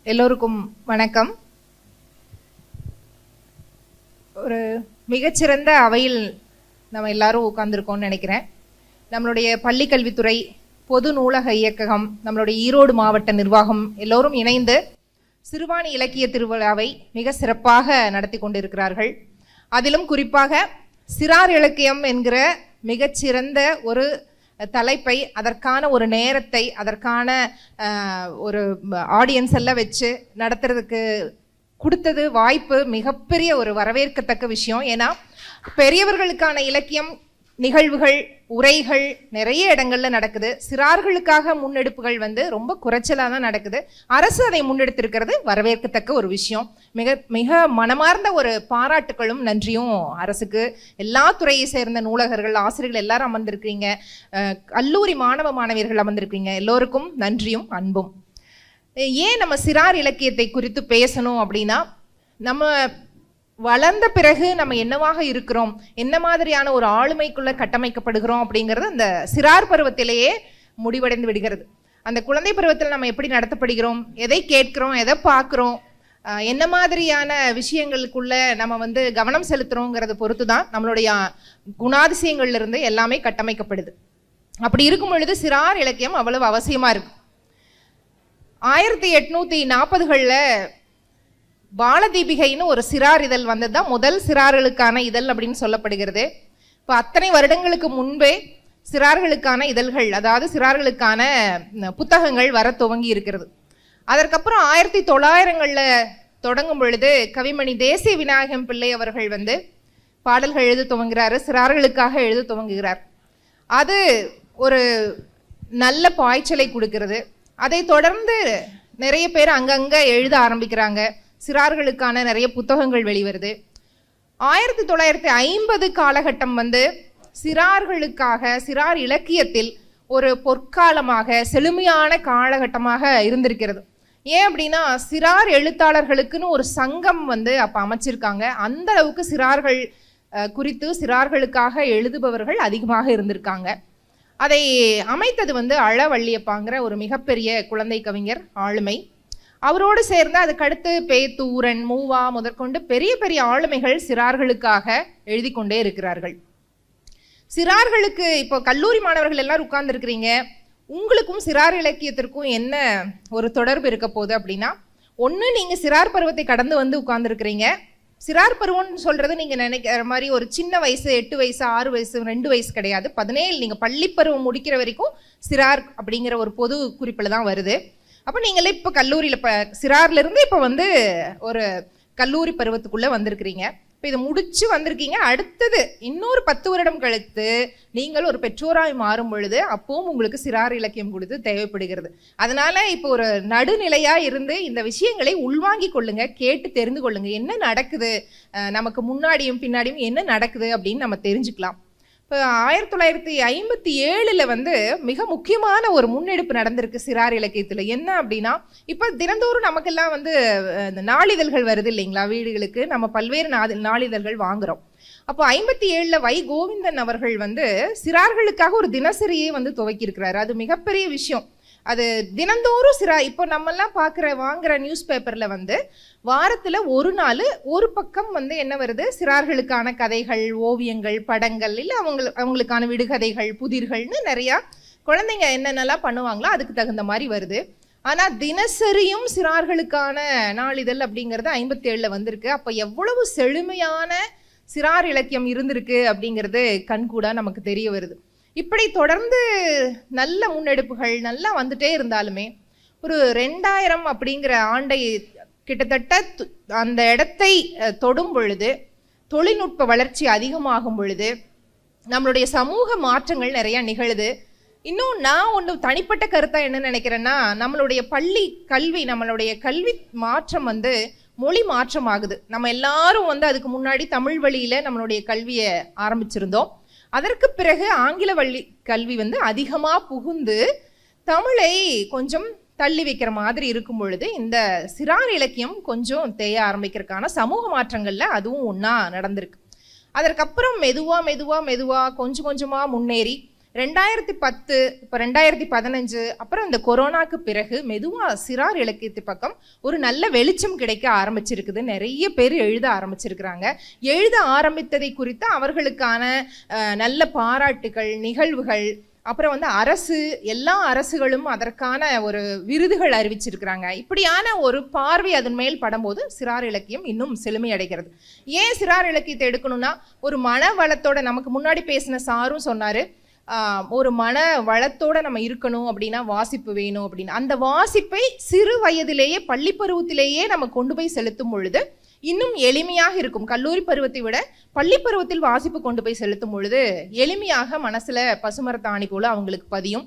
எல்லோருக்கும் வணக்கம். ஒரு மிகச்சிறந்த அவையில் நம்ம எல்லாரும் உட்கார்ந்துருக்கோம்னு நினைக்கிறேன். நம்மளுடைய பள்ளிக்கல்வித்துறை, பொது நூலக இயக்ககம், நம்மளுடைய ஈரோடு மாவட்ட நிர்வாகம் எல்லோரும் இணைந்து சிறுவாணி இலக்கிய திருவிழாவை மிக சிறப்பாக நடத்தி கொண்டிருக்கிறார்கள். அதிலும் குறிப்பாக சிறார் இலக்கியம் என்கிற மிகச்சிறந்த ஒரு தலைப்பை, அதற்கான ஒரு நேரத்தை, அதற்கான ஒரு ஆடியன்ஸ் எல்லாம் வச்சு நடத்துறதுக்கு கொடுத்தது வாய்ப்பு மிகப்பெரிய ஒரு வரவேற்கத்தக்க விஷயம். ஏன்னா பெரியவர்களுக்கான இலக்கியம் நிகழ்வுகள், உரைகள் நிறைய இடங்கள்ல நடக்குது. சிறார்களுக்காக முன்னெடுப்புகள் ரொம்ப குறைச்சலாக தான் நடக்குது. அரசு அதை முன்னெடுத்திருக்கிறது வரவேற்கத்தக்க ஒரு விஷயம். மிக மிக மனமார்ந்த ஒரு பாராட்டுகளும் நன்றியும் அரசுக்கு. எல்லா துறையை சேர்ந்த நூலகர்கள், ஆசிரியர்கள் எல்லாரும் அமர்ந்திருக்கீங்க, கல்லூரி மாணவ மாணவியர்கள் அமர்ந்திருக்கீங்க. எல்லோருக்கும் நன்றியும் அன்பும். ஏன் நம்ம சிறார் இலக்கியத்தை குறித்து பேசணும் அப்படின்னா, நம்ம வளர்ந்த பிறகு நம்ம என்னவாக இருக்கிறோம், என்ன மாதிரியான ஒரு ஆளுமைக்குள்ள கட்டமைக்கப்படுகிறோம் அப்படிங்கிறது அந்த சிறார் பருவத்திலேயே முடிவடைந்து விடுகிறது. அந்த குழந்தை பருவத்தில் நம்ம எப்படி நடத்தப்படுகிறோம், எதை கேட்கிறோம், எதை பார்க்குறோம், என்ன மாதிரியான விஷயங்களுக்குள்ள நம்ம கவனம் செலுத்துறோங்கிறத பொறுத்து தான் நம்மளுடைய குணாதிசயங்கள்ல இருந்து எல்லாமே கட்டமைக்கப்படுது. அப்படி இருக்கும் பொழுது சிறார் இலக்கியம் அவ்வளவு அவசியமா இருக்கு. 1840களில் பாலதீபிகைன்னு ஒரு சிறார் இதழ் வந்தது தான் முதல் சிறார்களுக்கான இதழ் அப்படின்னு சொல்லப்படுகிறது. இப்போ அத்தனை வருடங்களுக்கு முன்பே சிறார்களுக்கான இதழ்கள், அதாவது சிறார்களுக்கான புத்தகங்கள் வர துவங்கி இருக்கிறது. அதற்கப்புறம் 1900களில் தொடங்கும் பொழுது கவிமணி தேசிய விநாயகம் பிள்ளை அவர்கள் பாடல்கள் எழுத துவங்குகிறாரு, சிறார்களுக்காக எழுத துவங்குகிறார். அது ஒரு நல்ல பாய்ச்சலை கொடுக்கிறது. அதை தொடர்ந்து நிறைய பேர் அங்கங்கே எழுத ஆரம்பிக்கிறாங்க. சிறார்களுக்கான நிறைய புத்தகங்கள் வெளிவருது. 1950 காலகட்டம் சிறார்களுக்காக, சிறார் இலக்கியத்தில் ஒரு பொற்காலமாக, செழுமையான காலகட்டமாக இருந்திருக்கிறது. ஏன் அப்படின்னா, சிறார் எழுத்தாளர்களுக்குன்னு ஒரு சங்கம் அப்ப அமைச்சிருக்காங்க. அந்த அளவுக்கு சிறார்கள் குறித்து, சிறார்களுக்காக எழுதுபவர்கள் அதிகமாக இருந்திருக்காங்க. அதை அமைத்தது அளவள்ளியப்பாங்கிற ஒரு மிகப்பெரிய குழந்தை கவிஞர் ஆளுமை. அவரோடு சேர்ந்து அதுக்கடுத்து பேத்தூரன், மூவா முதற்கொண்டு பெரிய பெரிய ஆளுமைகள் சிறார்களுக்காக எழுதி கொண்டே இருக்கிறார்கள். சிறார்களுக்கு இப்போ கல்லூரி மாணவர்கள் எல்லாரும் உட்கார்ந்து இருக்கிறீங்க. உங்களுக்கும் சிறார் இலக்கியத்திற்கும் என்ன ஒரு தொடர்பு இருக்க போகுது அப்படின்னா, ஒன்று, நீங்க சிறார் பருவத்தை கடந்து உட்கார்ந்து இருக்கிறீங்க. சிறார் பருவம்னு சொல்றது நீங்க நினைக்கிற மாதிரி ஒரு சின்ன வயசு, 8 வயசு, 6 வயசு, 2 வயசு கிடையாது. 17, நீங்க பள்ளி பருவம் முடிக்கிற வரைக்கும் சிறார் அப்படிங்கிற ஒரு பொது குறிப்பில் தான் வருது. அப்போ நீங்களே இப்போ கல்லூரியில் சிறார்ல இருந்து இப்போ ஒரு கல்லூரி பருவத்துக்குள்ள வந்திருக்கிறீங்க. இப்போ இதை முடிச்சு வந்திருக்கீங்க. அடுத்தது இன்னொரு 10 வருடம் கழித்து நீங்கள் ஒரு பெற்றோராய் மாறும் பொழுது அப்பவும் உங்களுக்கு சிறார் இலக்கியம் கொடுத்து தேவைப்படுகிறது. அதனால இப்போ ஒரு நடுநிலையா இருந்து இந்த விஷயங்களை உள்வாங்கி கொள்ளுங்க, கேட்டு தெரிந்து கொள்ளுங்க. என்ன நடக்குது, நமக்கு முன்னாடியும் பின்னாடியும் என்ன நடக்குது அப்படின்னு நம்ம தெரிஞ்சுக்கலாம். இப்போ 1957 மிக முக்கியமான ஒரு முன்னெடுப்பு நடந்திருக்கு சிறார் இலக்கியத்தில். என்ன அப்படின்னா, இப்போ தினந்தோறும் நமக்கெல்லாம் இந்த நாளிதழ்கள் வருது இல்லைங்களா, வீடுகளுக்கு நம்ம பல்வேறு நாளிதழ்கள் வாங்குறோம். அப்போ 57 வை கோவிந்தன் அவர்கள் சிறார்களுக்காக ஒரு தினசரியை துவக்கி இருக்கிறாரு. அது மிகப்பெரிய விஷயம். அது தினந்தோறும் இப்போ நம்மெல்லாம் வாங்குற நியூஸ் பேப்பர்ல வாரத்துல ஒரு நாள் ஒரு பக்கம் என்ன வருது, சிறார்களுக்கான கதைகள், ஓவியங்கள், படங்கள், இல்ல அவங்களுக்கான விடுகதைகள், புதிர்கள்னு நிறைய குழந்தைங்க என்னென்னலாம் பண்ணுவாங்களோ அதுக்கு தகுந்த மாதிரி வருது. ஆனா தினசரியும் சிறார்களுக்கான நாளிதழ் அப்படிங்கிறது 57 வந்திருக்கு. அப்ப எவ்வளவு செழுமையான சிறார் இலக்கியம் இருந்திருக்கு அப்படிங்கிறது கண்கூடா நமக்கு தெரிய வருது. இப்படி தொடர்ந்து நல்ல முன்னெடுப்புகள் நல்லா வந்துட்டே இருந்தாலுமே ஒரு 2000 அப்படிங்கிற ஆண்டை கிட்டத்தட்ட அந்த இடத்தை தொடும் பொழுது, தொழில்நுட்ப வளர்ச்சி அதிகமாகும் பொழுது நம்மளுடைய சமூக மாற்றங்கள் நிறைய நிகழுது. இன்னும் நான் ஒன்று தனிப்பட்ட கருத்தா என்ன நினைக்கிறேன்னா, நம்மளுடைய பள்ளி கல்வி, நம்மளுடைய கல்வி மாற்றம் மொழி மாற்றம் ஆகுது. நம்ம எல்லாரும் அதுக்கு முன்னாடி தமிழ் வழியில நம்மளுடைய கல்வியை ஆரம்பிச்சிருந்தோம். அதற்கு பிறகு ஆங்கில வழி கல்வி அதிகமா புகுந்து தமிழை கொஞ்சம் தள்ளி வைக்கிற மாதிரி இருக்கும் பொழுது இந்த சிறார் இலக்கியம் கொஞ்சம் தேய ஆரம்பிக்கிறதுக்கான சமூக மாற்றங்கள்ல அதுவும் ஒன்றா நடந்திருக்கு. அதற்கப்புறம் மெதுவா மெதுவா மெதுவா கொஞ்சம் கொஞ்சமா முன்னேறி 2010 இப்போ 2015 அப்புறம் இந்த கொரோனாக்கு பிறகு மெதுவா சிறார் இலக்கியத்து பக்கம் ஒரு நல்ல வெளிச்சம் கிடைக்க ஆரம்பிச்சிருக்குது. நிறைய பேர் எழுத ஆரம்பிச்சிருக்கிறாங்க. எழுத ஆரம்பித்ததை குறித்து அவர்களுக்கான நல்ல பாராட்டுகள், நிகழ்வுகள், அப்புறம் வந்து எல்லா அரசுகளும் அதற்கான ஒரு விருதுகள் அறிவிச்சிருக்கிறாங்க. இப்படியான ஒரு பார்வை அதன் மேல் படும்போது சிறார் இலக்கியம் இன்னும் செழுமை அடைகிறது. ஏன் சிறார் இலக்கியத்தை எடுக்கணும்னா, ஒரு மன வளத்தோட, நமக்கு முன்னாடி பேசின சாரும் சொன்னாரு, ஒரு மன வளத்தோட நம்ம இருக்கணும் அப்படின்னா வாசிப்பு வேணும் அப்படின்னு. அந்த வாசிப்பை சிறு வயதிலேயே, பள்ளி பருவத்திலேயே நம்ம கொண்டு போய் செலுத்தும் பொழுது இன்னும் எளிமையாக இருக்கும். கல்லூரி பருவத்தை விட பள்ளி பருவத்தில் வாசிப்பு கொண்டு போய் செலுத்தும் பொழுது எளிமையாக மனசுல பசுமரத்தாணி போல அவங்களுக்கு பதியும்.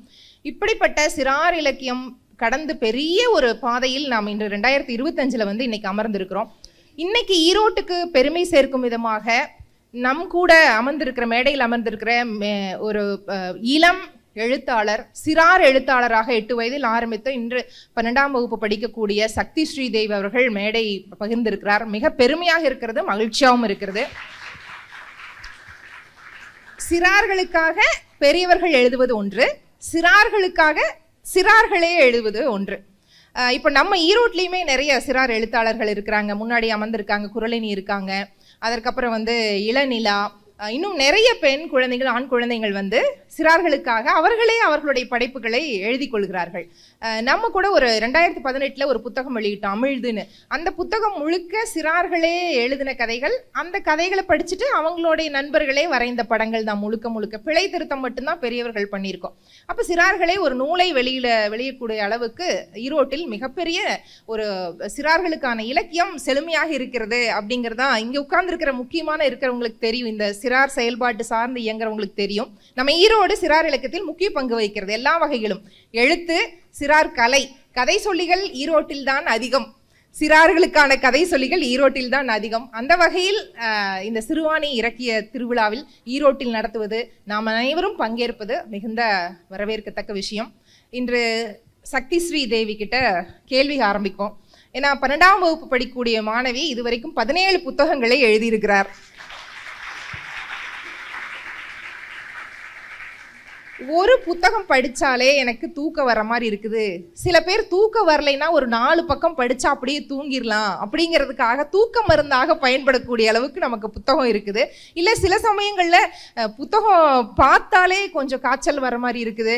இப்படிப்பட்ட சிறார் இலக்கியம் கடந்து பெரிய ஒரு பாதையில் நாம் இன்று 2025 வந்து இன்னைக்கு அமர்ந்திருக்கிறோம். இன்னைக்கு ஈரோட்டுக்கு பெருமை சேர்க்கும் விதமாக நம் கூட அமர்ந்திருக்கிற, மேடையில் அமர்ந்திருக்கிற ஒரு இளம் எழுத்தாளர், சிறார் எழுத்தாளராக 8 வயதில் ஆரம்பித்து இன்று 12ஆம் வகுப்பு படிக்கக்கூடிய சக்தி ஸ்ரீதேவி அவர்கள் மேடை பகிர்ந்திருக்கிறார். மிக பெருமையாக இருக்கிறது, மகிழ்ச்சியாகவும் இருக்கிறது. சிறார்களுக்காக பெரியவர்கள் எழுதுவது ஒன்று, சிறார்களுக்காக சிறார்களே எழுதுவது ஒன்று. இப்போ நம்ம ஈரோட்லேயுமே நிறைய சிறார் எழுத்தாளர்கள் இருக்கிறாங்க. முன்னாடி அமர்ந்திருக்காங்க, குரலினி இருக்காங்க, அதற்கப்புறம் வந்து இளநிலா, இன்னும் நிறைய பெண் குழந்தைகள், ஆண் குழந்தைகள் வந்து சிறார்களுக்காக அவர்களே அவர்களுடைய படைப்புகளை எழுதி கொள்கிறார்கள். நம்ம கூட ஒரு 2018 ஒரு புத்தகம் வெளியிட்டோம், அமிழ்துன்னு. அந்த புத்தகம் முழுக்க சிறார்களே எழுதின கதைகள். அந்த கதைகளை படிச்சுட்டு அவங்களுடைய நண்பர்களே வரைந்த படங்கள் தான் முழுக்க முழுக்க. பிழை திருத்தம் மட்டும்தான் பெரியவர்கள் பண்ணியிருக்கோம். அப்போ சிறார்களே ஒரு நூலை வெளியிடக்கூடிய அளவுக்கு ஈரோட்டில் மிகப்பெரிய ஒரு சிறார்களுக்கான இலக்கியம் செழுமையாக இருக்கிறது அப்படிங்கிறதான் இங்கே உட்கார்ந்துருக்கிற முக்கியமான இருக்கிறவங்களுக்கு தெரியும். இந்த சிறார் செயல்பாட்டு சார்ந்து இயங்குறவங்களுக்கு தெரியும். நம்ம ஈரோடு சிறார் இலக்கியத்தில் முக்கிய பங்கு வகிக்கிறது எல்லா வகையிலும். எழுத்து, சிறார் கலை, கதை சொல்லிகள் ஈரோட்டில் தான் அதிகம். சிறார்களுக்கான கதை சொல்லிகள் ஈரோட்டில் தான் அதிகம். அந்த வகையில் இந்த சிறுவாணி இறக்கிய திருவிழாவில் ஈரோட்டில் நடத்துவது, நாம் அனைவரும் பங்கேற்பது மிகுந்த வரவேற்கத்தக்க விஷயம். இன்று சக்தி ஸ்ரீ தேவி கிட்ட கேள்வி ஆரம்பிப்போம். ஏன்னா 12ஆம் வகுப்பு படிக்கக்கூடிய மாணவி இதுவரைக்கும் 17 புத்தகங்களை எழுதியிருக்கிறார். ஒரு புத்தகம் படிச்சாலே எனக்கு தூக்கம் வர மாதிரி இருக்குது. சில பேர் தூக்கம் வரலைன்னா ஒரு 4 பக்கம் படிச்சா அப்படியே தூங்கிடலாம் அப்படிங்கிறதுக்காக தூக்க மருந்தாக பயன்படக்கூடிய அளவுக்கு நமக்கு புத்தகம் இருக்குது. இல்லை சில சமயங்களில் புத்தகம் பார்த்தாலே கொஞ்சம் காய்ச்சல் வர மாதிரி இருக்குது.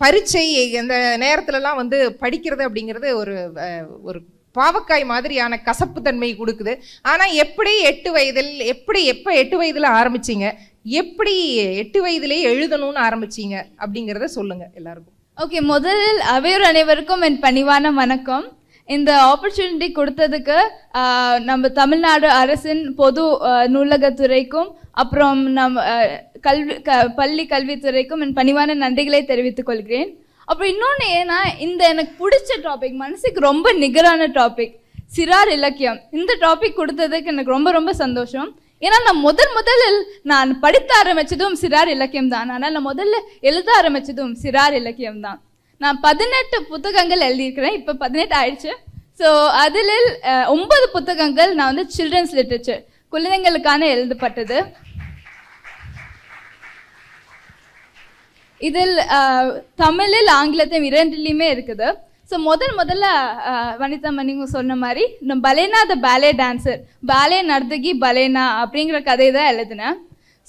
பரீட்சை அந்த நேரத்துலலாம் வந்து படிக்கிறது அப்படிங்கிறது ஒரு பாவக்காய் மாதிரியான கசப்பு தன்மை கொடுக்குது. ஆனால் எப்படி 8 வயதில் எப்போ 8 வயதில் ஆரம்பிச்சிங்க, எப்படி 8 வயதிலே எழுதணும்னு ஆரம்பிச்சீங்க அப்படிங்கிறத சொல்லுங்க எல்லாருக்கும். ஓகே, முதலில் அவையோர் அனைவருக்கும் என் பணிவான வணக்கம். இந்த ஆப்பர்ச்சுனிட்டி கொடுத்ததுக்கு நம்ம தமிழ்நாடு அரசின் பொது நூலகத்துறைக்கும் அப்புறம் பள்ளி கல்வித்துறைக்கும் என் பணிவான நன்றிகளை தெரிவித்துக் கொள்கிறேன். அப்புறம் இன்னொன்று, ஏன்னா இந்த எனக்கு பிடிச்ச டாபிக், மனசுக்கு ரொம்ப நிகரான டாபிக் சிறார் இலக்கியம். இந்த டாபிக் கொடுத்ததுக்கு எனக்கு ரொம்ப ரொம்ப சந்தோஷம். ஏன்னா நான் முதலில் நான் படித்த ஆரம்பிச்சதும் சிறார் இலக்கியம் தான். ஆனால் நான் முதல்ல எழுத ஆரம்பிச்சதும் சிறார் இலக்கியம் தான். நான் 18 புத்தகங்கள் எழுதியிருக்கிறேன். இப்போ 18 ஆயிடுச்சு. ஸோ அதில் 9 புத்தகங்கள் நான் வந்து சில்ட்ரன்ஸ் லிட்ரேச்சர், குழந்தைங்களுக்கான எழுதப்பட்டது. இதில் தமிழில் ஆங்கிலத்தையும் 2லையுமே இருக்குது. ஸோ முதல்ல வனிதா மணிங்க சொன்ன மாதிரி இந்த பலேனா த பேலே டான்சர், பேலே நர்த்தகி பலேனா அப்படிங்கிற கதை தான் எழுதினேன்.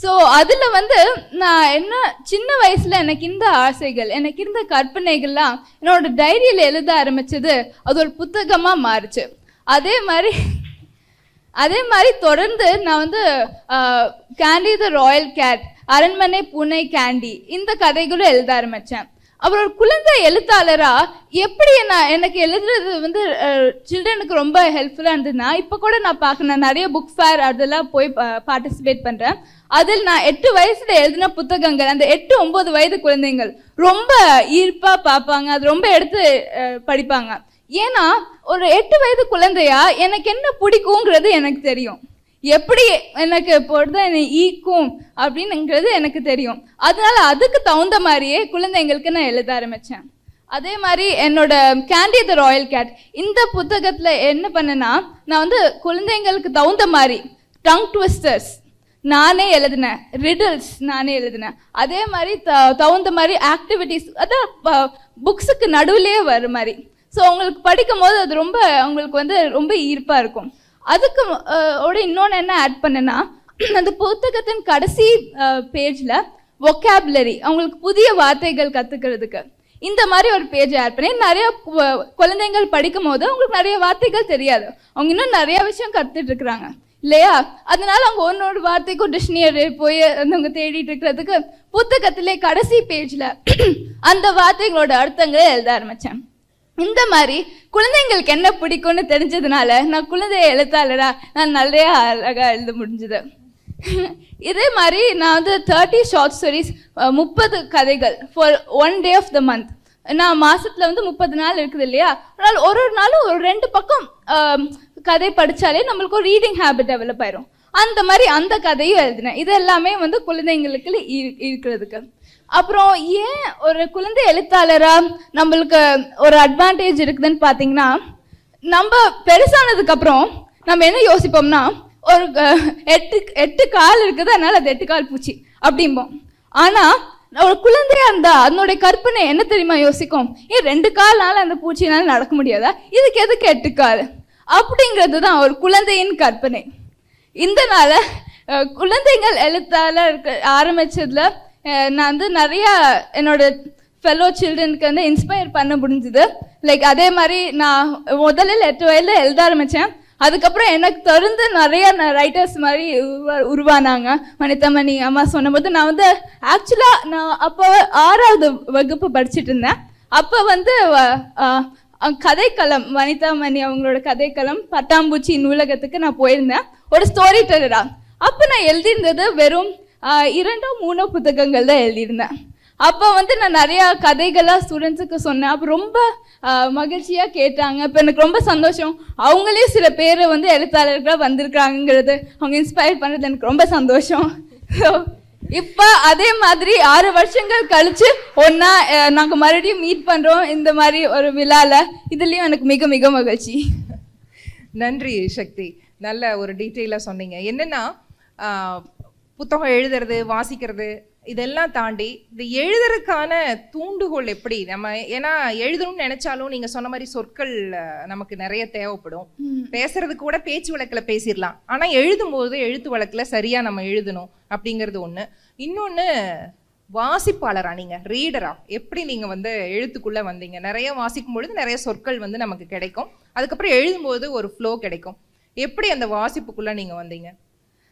ஸோ அதில் வந்து நான் என்ன சின்ன வயசில் எனக்கு இந்த ஆசைகள், எனக்கு இருந்த கற்பனைகள்லாம் என்னோட டைரியில் எழுத ஆரம்பிச்சது. அது ஒரு புத்தகமாக மாறுச்சு. அதே மாதிரி தொடர்ந்து நான் வந்து கேண்டி த ராயல் கேட், அரண்மனை பூனை கேண்டி, இந்த கதைகளும் எழுத ஆரம்பித்தேன். அப்புறம் ஒரு குழந்தை எழுத்தாளரா எப்படி எனக்கு எழுதுறது வந்து சில்ட்ரனுக்கு ரொம்ப ஹெல்ப்ஃபுல்லாக இருந்ததுன்னா, இப்போ கூட நான் பார்க்கணும் நிறைய புக் ஃபேர் அதெல்லாம் போய் பார்ட்டிசிபேட் பண்ணுறேன். அதில் நான் 8 வயசுல எழுதின புத்தகங்கள் அந்த 8-9 வயது குழந்தைங்கள் ரொம்ப ஈர்ப்பாக பார்ப்பாங்க, அது ரொம்ப எடுத்து படிப்பாங்க. ஏன்னா ஒரு 8 வயது குழந்தையா எனக்கு என்ன பிடிக்குங்கிறது எனக்கு தெரியும், எப்படி எனக்கு பொழுது என்னை ஈக்கும் அப்படின்னுங்கிறது எனக்கு தெரியும். அதனால அதுக்கு தகுந்த மாதிரியே குழந்தைங்களுக்கு நான் எழுத ஆரம்பித்தேன். அதே மாதிரி என்னோட கேண்டி த ராயல் கேட் இந்த புத்தகத்தில் என்ன பண்ணேன்னா, நான் வந்து குழந்தைங்களுக்கு தகுந்த மாதிரி டங் ட்விஸ்டர்ஸ், நானே எழுதினேன், ரிடல்ஸ் நானே எழுதினேன். அதே மாதிரி தகுந்த மாதிரி ஆக்டிவிட்டிஸ், அதான் புக்ஸுக்கு நடுவுலயே வர மாதிரி. ஸோ உங்களுக்கு படிக்கும் போது அது ரொம்ப உங்களுக்கு வந்து ரொம்ப ஈர்ப்பாக இருக்கும். அதுக்கு இன்னொன்று என்ன ஆட் பண்ணேன்னா, அந்த புத்தகத்தின் கடைசி பேஜில் வொக்காபுலரி, அவங்களுக்கு புதிய வார்த்தைகள் கற்றுக்கிறதுக்கு இந்த மாதிரி ஒரு பேஜ் ஆட் பண்ணி, நிறைய குழந்தைங்கள் படிக்கும் போது அவங்களுக்கு நிறைய வார்த்தைகள் தெரியாது, அவங்க இன்னும் நிறைய விஷயம் கற்றுட்டு இருக்கிறாங்க இல்லையா? அதனால அவங்க ஒன்னொரு வார்த்தைக்கும் டிக்ஷனரி போய் அவங்க தேடிட்டு இருக்கிறதுக்கு புத்தகத்திலே கடைசி பேஜில் அந்த வார்த்தைகளோட அர்த்தங்களை எழுத ஆரம்பித்தேன். இந்த மாதிரி குழந்தைங்களுக்கு என்ன பிடிக்கும்னு தெரிஞ்சதுனால நான் குழந்தை எழுத்தாளரா நான் நிறைய அழகாக எழுத முடிஞ்சது. இதே மாதிரி நான் வந்து 30 ஷார்ட் ஸ்டோரிஸ், 30 கதைகள் for 1 day of the month. நான் மாசத்துல வந்து 30 நாள் இருக்குது இல்லையா, அதனால ஒரு நாளும் ஒரு 2 பக்கம் கதை படிச்சாலே நம்மளுக்கு ஒரு ரீடிங் ஹேபிட் டெவலப் ஆயிரும். அந்த மாதிரி அந்த கதையும் எழுதினேன். இது எல்லாமே வந்து குழந்தைங்களுக்கு இருக்கிறதுக்கு. அப்புறம் ஏன் ஒரு குழந்தை எழுத்தாளரா நம்மளுக்கு ஒரு அட்வான்டேஜ் இருக்குதுன்னு பார்த்தீங்கன்னா, நம்ம பெருசானதுக்கு அப்புறம் நம்ம என்ன யோசிப்போம்னா, ஒரு 8 கால் இருக்குது, அதனால அது 8 கால் பூச்சி அப்படிம்போம். ஆனா ஒரு குழந்தையா இருந்தா அதனுடைய கற்பனை என்ன தெரியுமா யோசிக்கும், ஏன் 2 கால்னால அந்த பூச்சினால நடக்க முடியாதா, இதுக்கு எதுக்கு 8 கால் அப்படிங்கிறது தான் ஒரு குழந்தையின் கற்பனை. இதனால குழந்தைகள் எழுத்தாளர் ஆரம்பிச்சதுல நான் வந்து நிறைய என்னோட ஃபெலோ சில்ட்ரனுக்கு வந்து இன்ஸ்பயர் பண்ண முடிஞ்சுது. லைக் அதே மாதிரி நான் முதல்ல 8 வயதில் எழுத ஆரம்பித்தேன். அதுக்கப்புறம் எனக்கு தொடர்ந்து நிறைய ரைட்டர்ஸ் மாதிரி உருவானாங்க. வனிதாமணி அம்மா சொன்னபோது நான் வந்து ஆக்சுவலாக நான் அப்போ 6வது வகுப்பு படிச்சுட்டு இருந்தேன். அப்போ வந்து கதைக்களம், வனிதாமணி அவங்களோட கதைக்களம் பட்டாம்பூச்சி நூலகத்துக்கு நான் போயிருந்தேன் ஒரு ஸ்டோரி டெல்லரா. அப்போ நான் எழுதியிருந்தது வெறும் 2-3 புத்தகங்கள் தான் எழுதியிருந்தேன். அப்போ வந்து நான் நிறையா கதைகளாக ஸ்டூடெண்ட்ஸுக்கு சொன்னேன். அப்போ ரொம்ப மகிழ்ச்சியாக கேட்டாங்க. இப்போ எனக்கு ரொம்ப சந்தோஷம். அவங்களே சில பேர் வந்து எழுத்தாளர்களாக வந்திருக்காங்கிறது, அவங்க இன்ஸ்பயர் பண்ணுறது எனக்கு ரொம்ப சந்தோஷம். ஸோ இப்போ அதே மாதிரி 6 வருஷங்கள் கழிச்சு ஒன்றா நாங்கள் மறுபடியும் மீட் பண்ணுறோம் இந்த மாதிரி ஒரு விழாவில். இதுலேயும் எனக்கு மிக மிக மகிழ்ச்சி. நன்றி சக்தி, நல்ல ஒரு டீட்டெயிலாக சொன்னீங்க. என்னென்னா புத்தகம் எழுதுறது, வாசிக்கிறது, இதெல்லாம் தாண்டி இந்த எழுதுறதுக்கான தூண்டுகோல் எப்படி நம்ம, ஏன்னா எழுதணும்னு நினைச்சாலும் நீங்க சொன்ன மாதிரி சொற்கள் நமக்கு நிறைய தேவைப்படும். பேசுறதுக்கு கூட பேச்சு வழக்கில் பேசிடலாம், ஆனா எழுதும் போது எழுத்து வழக்கில் சரியா நம்ம எழுதணும் அப்படிங்கிறது ஒண்ணு. இன்னொன்னு, வாசிப்பாளரா நீங்க, ரீடரா எப்படி நீங்க வந்து எழுத்துக்குள்ள வந்தீங்க? நிறைய வாசிக்கும் பொழுது நிறைய சொற்கள் வந்து நமக்கு கிடைக்கும், அதுக்கப்புறம் எழுதும்போது ஒரு ஃப்ளோ கிடைக்கும். எப்படி அந்த வாசிப்புக்குள்ள நீங்க வந்தீங்க?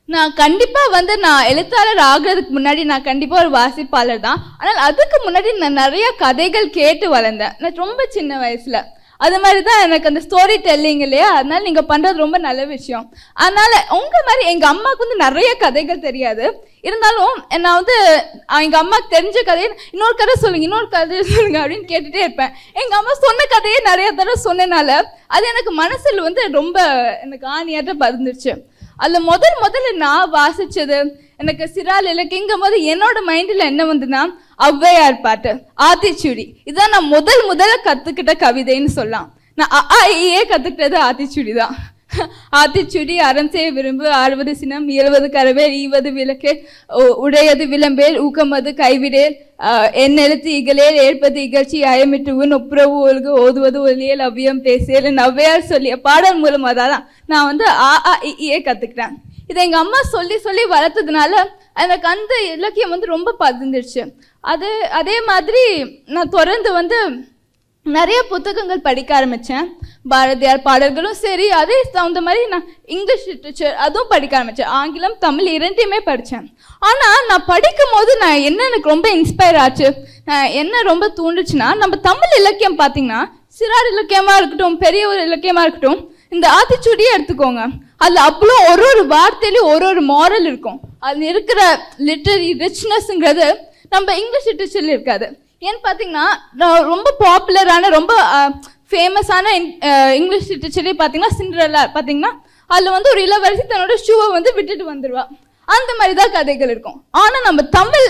நான் கண்டிப்பா வந்து நான் எழுத்தாளர் ஆகிறதுக்கு முன்னாடி நான் கண்டிப்பா ஒரு வாசிப்பாளர் தான். ஆனால் அதுக்கு முன்னாடி நான் நிறைய கதைகள் கேட்டு வளர்ந்தேன். நான் ரொம்ப சின்ன வயசுல அது மாதிரி தான் எனக்கு அந்த ஸ்டோரி டெல்லிங் இல்லையா, அதனால நீங்க பண்றது ரொம்ப நல்ல விஷயம். அதனால உங்க மாதிரி எங்க அம்மாவுக்கு வந்து நிறைய கதைகள் தெரியாது, இருந்தாலும் நான் வந்து எங்க அம்மாவுக்கு தெரிஞ்ச கதையை இன்னொரு கதை சொல்லுங்க, இன்னொரு கதை சொல்லுங்க அப்படின்னு கேட்டுட்டே இருப்பேன். எங்க அம்மா சொன்ன கதையே நிறைய தடவை சொன்னனால அது எனக்கு மனசுல வந்து ரொம்ப எனக்கு ஆணியாட்ட பதிந்துருச்சு. அதில் முதல்ல நான் வாசிச்சது எனக்கு சிறார் இலக்கியங்கும் போது என்னோட மைண்டில் என்ன வந்துன்னா, ஔவையார் பாட்டு, ஆத்திச்சூடி. இதான் நான் முதல்ல கற்றுக்கிட்ட கவிதைன்னு சொல்லலாம். நான் கற்றுக்கிட்டது ஆத்திச்சூடி தான். ஆத்திச்சூடி அறம் செய்ய விரும்பு, 60 சினம், 70 கரவேல், 20 விளக்கே, உடையது விளம்பேல், ஊக்கமது கைவிடேல், எண்ணெழுத்து இகழேல், ஏற்பது இகழ்ச்சி, அயமிட்டுவன், ஒப்புரவு ஒழுகு, ஓதுவது ஒலியல், அவ்வியம் பேசியல், ஔவையார் சொல்லிய பாடல் மூலமாக தான் நான் வந்து கற்றுக்கிட்டேன். இதை எங்கள் அம்மா சொல்லி வளர்த்ததுனால எனக்கு அந்த இலக்கியம் வந்து ரொம்ப பதிந்துடுச்சு. அதே மாதிரி நான் தொடர்ந்து வந்து நிறைய புத்தகங்கள் படிக்க ஆரம்பித்தேன். பாரதியார் பாடல்களும் சரி, அதே தகுந்த மாதிரி நான் இங்கிலீஷ் லிட்ரேச்சர் அதுவும் படிக்க ஆரம்பித்தேன். ஆங்கிலம் தமிழ் 2யுமே படித்தேன். ஆனால் நான் படிக்கும் போது நான் என்ன எனக்கு ரொம்ப இன்ஸ்பயர் ஆச்சு, என்ன ரொம்ப தூண்டுச்சுன்னா, நம்ம தமிழ் இலக்கியம் பார்த்தீங்கன்னா சிறார் இலக்கியமாக இருக்கட்டும், பெரிய ஒரு இலக்கியமாக இருக்கட்டும், இந்த ஆத்திச்சூடியே எடுத்துக்கோங்க, அதில் அவ்வளோ ஒரு வார்த்தையிலையும் ஒரு மாரல் இருக்கும். அதில் இருக்கிற லிட்டரரி ரிச்னஸ்ங்கிறது நம்ம இங்கிலீஷ் லிட்ரேச்சரில் இருக்காது. ஏன்னு பார்த்தீங்கன்னா ரொம்ப பாப்புலரான ரொம்ப ஃபேமஸான இங்கிலீஷ் லிட்ரேச்சரே பார்த்தீங்கன்னா சிண்ட்ரெல்லா பார்த்தீங்கன்னா அதில் வந்து ஒரு இளவரசி தன்னோட ஷூவை வந்து விட்டுட்டு வந்துடுவா, அந்த மாதிரி தான் கதைகள் இருக்கும். ஆனால் நம்ம தமிழ்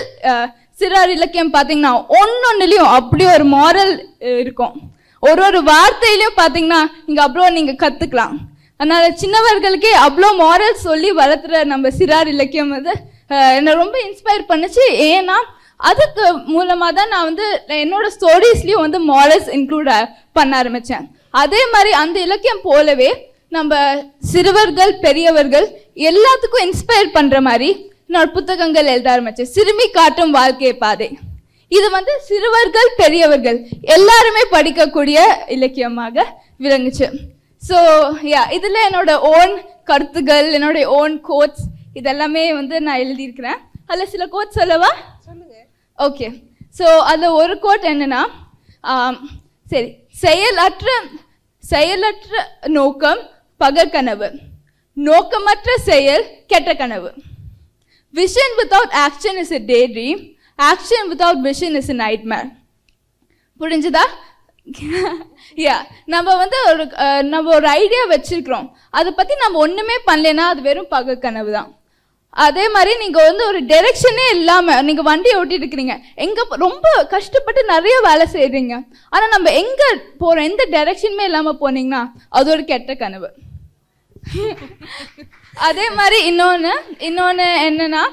சிறார் இலக்கியம் பார்த்தீங்கன்னா ஒன்னொன்னுலையும் அப்படி ஒரு மாரல் இருக்கும். ஒரு வார்த்தையிலையும் பார்த்தீங்கன்னா நீங்கள் அவ்வளோ நீங்கள் கற்றுக்கலாம். அதனால சின்னவர்களுக்கே அவ்வளோ மாரல் சொல்லி வளர்த்துற நம்ம சிறார் இலக்கியம் வந்து என்னை ரொம்ப இன்ஸ்பயர் பண்ணுச்சு. ஏன்னா அதுக்கு மூலமாக தான் நான் வந்து என்னோட ஸ்டோரிஸ்லேயும் வந்து மாரல்ஸ் இன்க்ளூட் பண்ண ஆரம்பித்தேன். அதே மாதிரி அந்த இலக்கியம் போலவே நம்ம சிறுவர்கள் பெரியவர்கள் எல்லாத்துக்கும் இன்ஸ்பயர் பண்ணுற மாதிரி என்னோட புத்தகங்கள் எழுத ஆரம்பித்தேன். சிறுமி காட்டும் வாழ்க்கை பாதை இது வந்து சிறுவர்கள் பெரியவர்கள் எல்லாருமே படிக்கக்கூடிய இலக்கியமாக விளங்குச்சு. ஸோ இதில் என்னோட ஓன் கருத்துகள், என்னோட ஓன் கோட்ஸ் இதெல்லாமே வந்து நான் எழுதியிருக்கிறேன். அதில் சில கோட்ஸ் சொல்லவா? சொல்லுங்க. ஓகே. ஸோ அதில் ஒரு கோட் என்னன்னா, சரி, செயலற்ற நோக்கம் பகற்கனவு, நோக்கமற்ற செயல் கெட்ட கனவு. Vision without action is a daydream. Action without vision is a nightmare. புரிஞ்சுதா? நம்ம ஒரு ஐடியா வச்சிருக்கிறோம், அதை பற்றி நம்ம ஒன்றுமே பண்ணலைன்னா அது வெறும் பகற்கனவு தான். அதே மாதிரி நீங்கள் வந்து ஒரு டைரெக்ஷனே இல்லாமல் நீங்கள் வண்டியை ஓட்டிட்டு இருக்கிறீங்க, எங்கே ரொம்ப கஷ்டப்பட்டு நிறைய வேலை செய்கிறீங்க, ஆனால் நம்ம எங்கே போகிறோம் எந்த டைரெக்ஷனுமே இல்லாமல் போனீங்கன்னா அது ஒரு கெட்ட கனவு. அதே மாதிரி இன்னொன்று என்னன்னா,